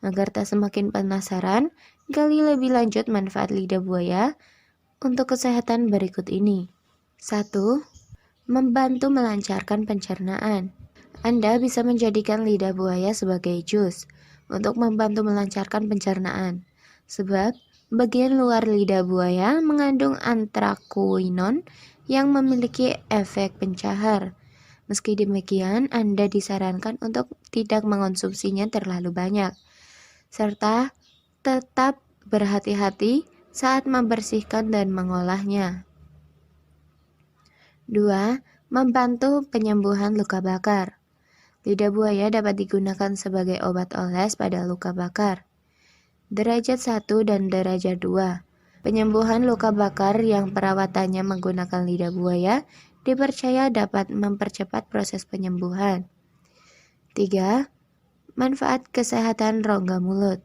Agar tak semakin penasaran, gali lebih lanjut manfaat lidah buaya untuk kesehatan berikut ini. 1. Membantu melancarkan pencernaan. Anda bisa menjadikan lidah buaya sebagai jus untuk membantu melancarkan pencernaan. Sebab bagian luar lidah buaya mengandung anthraquinone yang memiliki efek pencahar. Meski demikian, Anda disarankan untuk tidak mengonsumsinya terlalu banyak, serta tetap berhati-hati saat membersihkan dan mengolahnya. 2. Membantu penyembuhan luka bakar. Lidah buaya dapat digunakan sebagai obat oles pada luka bakar derajat 1 dan derajat 2. Penyembuhan luka bakar yang perawatannya menggunakan lidah buaya dipercaya dapat mempercepat proses penyembuhan. 3. Manfaat kesehatan rongga mulut.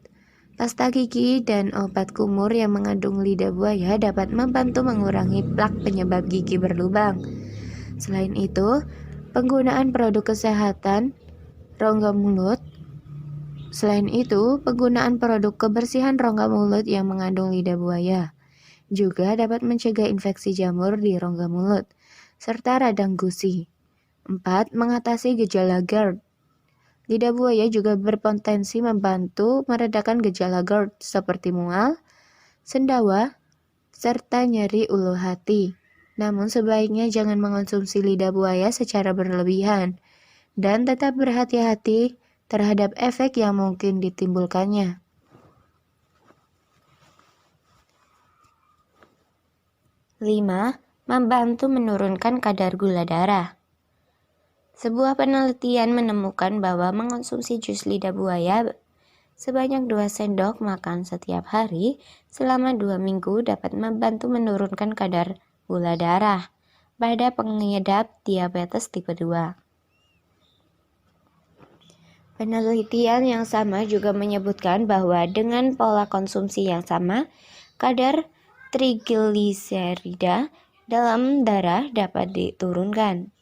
Pasta gigi dan obat kumur yang mengandung lidah buaya dapat membantu mengurangi plak penyebab gigi berlubang. Selain itu, penggunaan produk kesehatan rongga mulut. Selain itu, penggunaan produk kebersihan rongga mulut yang mengandung lidah buaya juga dapat mencegah infeksi jamur di rongga mulut serta radang gusi. 4. Mengatasi gejala GERD. Lidah buaya juga berpotensi membantu meredakan gejala GERD seperti mual, sendawa, serta nyeri ulu hati. Namun sebaiknya jangan mengonsumsi lidah buaya secara berlebihan dan tetap berhati-hati terhadap efek yang mungkin ditimbulkannya. 5. Membantu menurunkan kadar gula darah. Sebuah penelitian menemukan bahwa mengonsumsi jus lidah buaya sebanyak 2 sendok makan setiap hari selama 2 minggu dapat membantu menurunkan kadar gula darah pada pengidap diabetes tipe 2. Penelitian yang sama juga menyebutkan bahwa dengan pola konsumsi yang sama, kadar trigliserida dalam darah dapat diturunkan.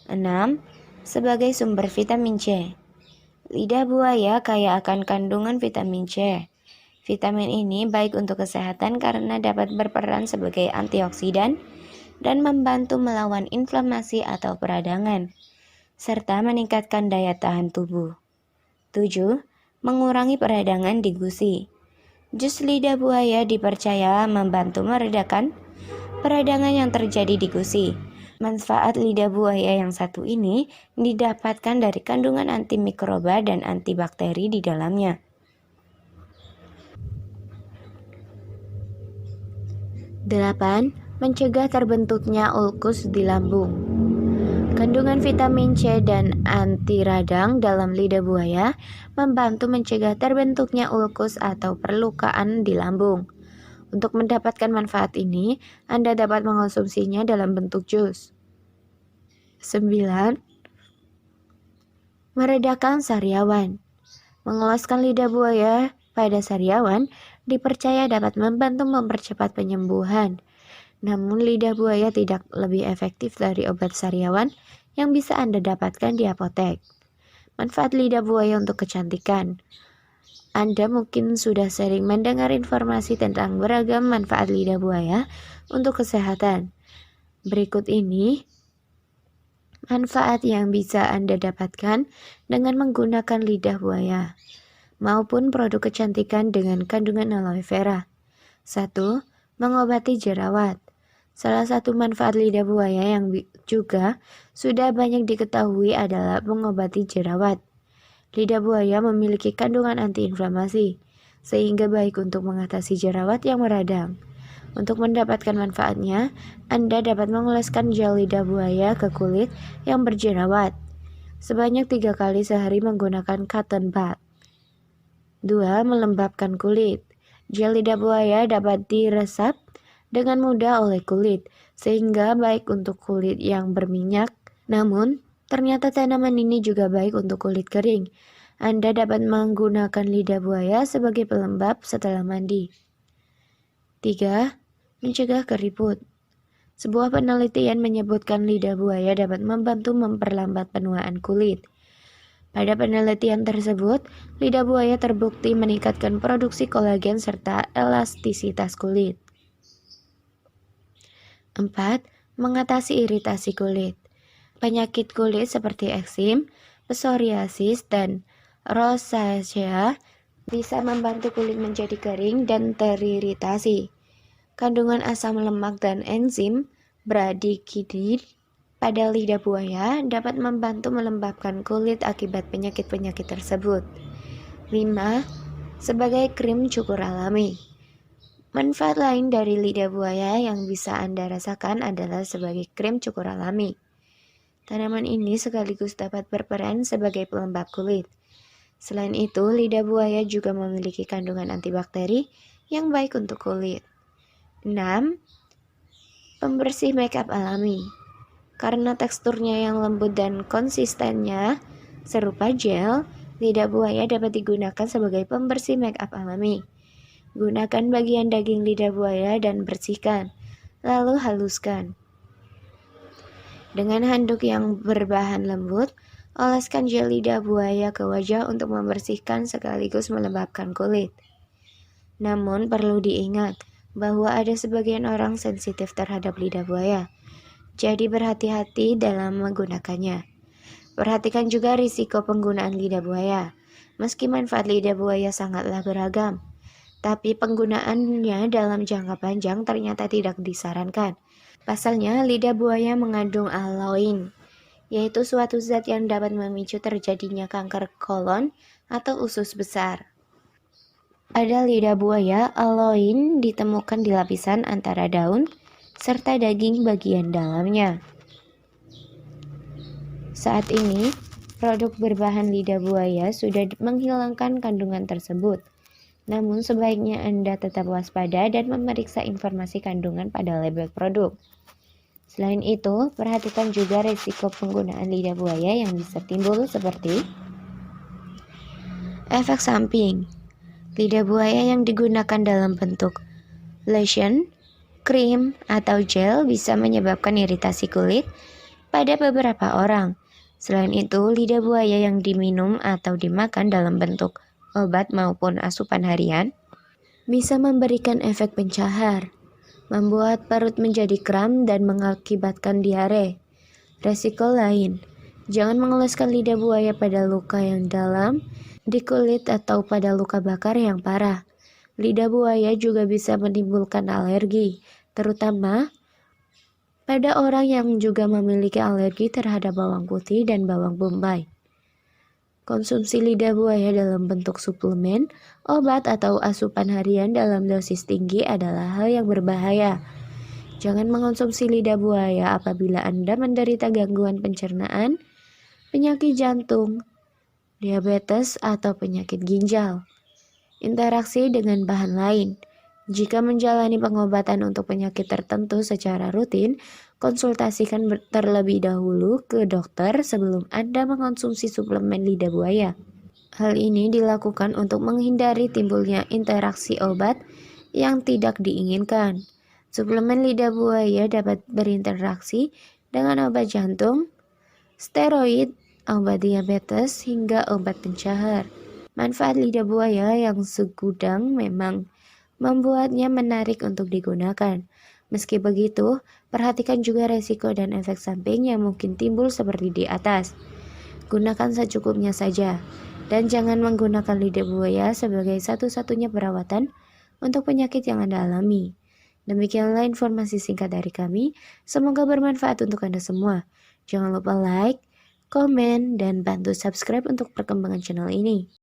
6. Sebagai sumber vitamin C. Lidah buaya kaya akan kandungan vitamin C. Vitamin ini baik untuk kesehatan karena dapat berperan sebagai antioksidan dan membantu melawan inflamasi atau peradangan, serta meningkatkan daya tahan tubuh. 7. Mengurangi peradangan di gusi. Jus lidah buaya dipercaya membantu meredakan peradangan yang terjadi di gusi. Manfaat lidah buaya yang satu ini didapatkan dari kandungan antimikroba dan antibakteri di dalamnya. 8. Mencegah terbentuknya ulkus di lambung. Kandungan vitamin C dan anti radang dalam lidah buaya membantu mencegah terbentuknya ulkus atau perlukaan di lambung. Untuk mendapatkan manfaat ini, Anda dapat mengonsumsinya dalam bentuk jus. 9. Meredakan sariawan. Mengoleskan lidah buaya pada sariawan dipercaya dapat membantu mempercepat penyembuhan. Namun lidah buaya tidak lebih efektif dari obat sariawan yang bisa Anda dapatkan di apotek. Manfaat lidah buaya untuk kecantikan. Anda mungkin sudah sering mendengar informasi tentang beragam manfaat lidah buaya untuk kesehatan. Berikut ini manfaat yang bisa Anda dapatkan dengan menggunakan lidah buaya maupun produk kecantikan dengan kandungan aloe vera. 1. Mengobati jerawat. Salah satu manfaat lidah buaya yang juga sudah banyak diketahui adalah mengobati jerawat. Lidah buaya memiliki kandungan antiinflamasi, sehingga baik untuk mengatasi jerawat yang meradang. Untuk mendapatkan manfaatnya, Anda dapat mengoleskan gel lidah buaya ke kulit yang berjerawat sebanyak 3 kali sehari menggunakan cotton bud. 2. Melembabkan kulit. Gel lidah buaya dapat diresap dengan mudah oleh kulit, sehingga baik untuk kulit yang berminyak. Namun, ternyata tanaman ini juga baik untuk kulit kering. Anda dapat menggunakan lidah buaya sebagai pelembab setelah mandi. 3. Mencegah keriput. Sebuah penelitian menyebutkan lidah buaya dapat membantu memperlambat penuaan kulit. Pada penelitian tersebut, lidah buaya terbukti meningkatkan produksi kolagen serta elastisitas kulit. 4. Mengatasi iritasi kulit. Penyakit kulit seperti eksim, psoriasis, dan rosacea bisa membantu kulit menjadi kering dan teriritasi. Kandungan asam lemak dan enzim bradykinin pada lidah buaya dapat membantu melembabkan kulit akibat penyakit-penyakit tersebut. 5. Sebagai krim cukur alami. Manfaat lain dari lidah buaya yang bisa Anda rasakan adalah sebagai krim cukur alami. Tanaman ini sekaligus dapat berperan sebagai pelembab kulit. Selain itu, lidah buaya juga memiliki kandungan antibakteri yang baik untuk kulit. 6. Pembersih makeup alami. Karena teksturnya yang lembut dan konsistennya serupa gel, lidah buaya dapat digunakan sebagai pembersih makeup alami. Gunakan bagian daging lidah buaya dan bersihkan, lalu haluskan. Dengan handuk yang berbahan lembut, oleskan gel lidah buaya ke wajah untuk membersihkan sekaligus melembabkan kulit. Namun perlu diingat bahwa ada sebagian orang sensitif terhadap lidah buaya. Jadi berhati-hati dalam menggunakannya. Perhatikan juga risiko penggunaan lidah buaya. Meski manfaat lidah buaya sangatlah beragam, tapi penggunaannya dalam jangka panjang ternyata tidak disarankan. Pasalnya, lidah buaya mengandung aloin, yaitu suatu zat yang dapat memicu terjadinya kanker kolon atau usus besar. Pada lidah buaya, aloin ditemukan di lapisan antara daun serta daging bagian dalamnya. Saat ini, produk berbahan lidah buaya sudah menghilangkan kandungan tersebut. Namun sebaiknya Anda tetap waspada dan memeriksa informasi kandungan pada label produk. Selain itu, perhatikan juga risiko penggunaan lidah buaya yang bisa timbul seperti efek samping. Lidah buaya yang digunakan dalam bentuk lotion, krim, atau gel bisa menyebabkan iritasi kulit pada beberapa orang. Selain itu, lidah buaya yang diminum atau dimakan dalam bentuk obat maupun asupan harian bisa memberikan efek pencahar, membuat perut menjadi kram dan mengakibatkan diare. Resiko lain, jangan mengoleskan lidah buaya pada luka yang dalam di kulit atau pada luka bakar yang parah. Lidah buaya juga bisa menimbulkan alergi, terutama pada orang yang juga memiliki alergi terhadap bawang putih dan bawang bombay. Konsumsi lidah buaya dalam bentuk suplemen, obat, atau asupan harian dalam dosis tinggi adalah hal yang berbahaya. Jangan mengonsumsi lidah buaya apabila Anda menderita gangguan pencernaan, penyakit jantung, diabetes, atau penyakit ginjal. Interaksi dengan bahan lain. Jika menjalani pengobatan untuk penyakit tertentu secara rutin, konsultasikan terlebih dahulu ke dokter sebelum Anda mengonsumsi suplemen lidah buaya. Hal ini dilakukan untuk menghindari timbulnya interaksi obat yang tidak diinginkan. Suplemen lidah buaya dapat berinteraksi dengan obat jantung, steroid, obat diabetes, hingga obat pencahar. Manfaat lidah buaya yang segudang memang membuatnya menarik untuk digunakan. Meski begitu, perhatikan juga resiko dan efek samping yang mungkin timbul seperti di atas. Gunakan secukupnya saja, dan jangan menggunakan lidah buaya sebagai satu-satunya perawatan untuk penyakit yang Anda alami. Demikianlah informasi singkat dari kami, semoga bermanfaat untuk Anda semua. Jangan lupa like, komen, dan bantu subscribe untuk perkembangan channel ini.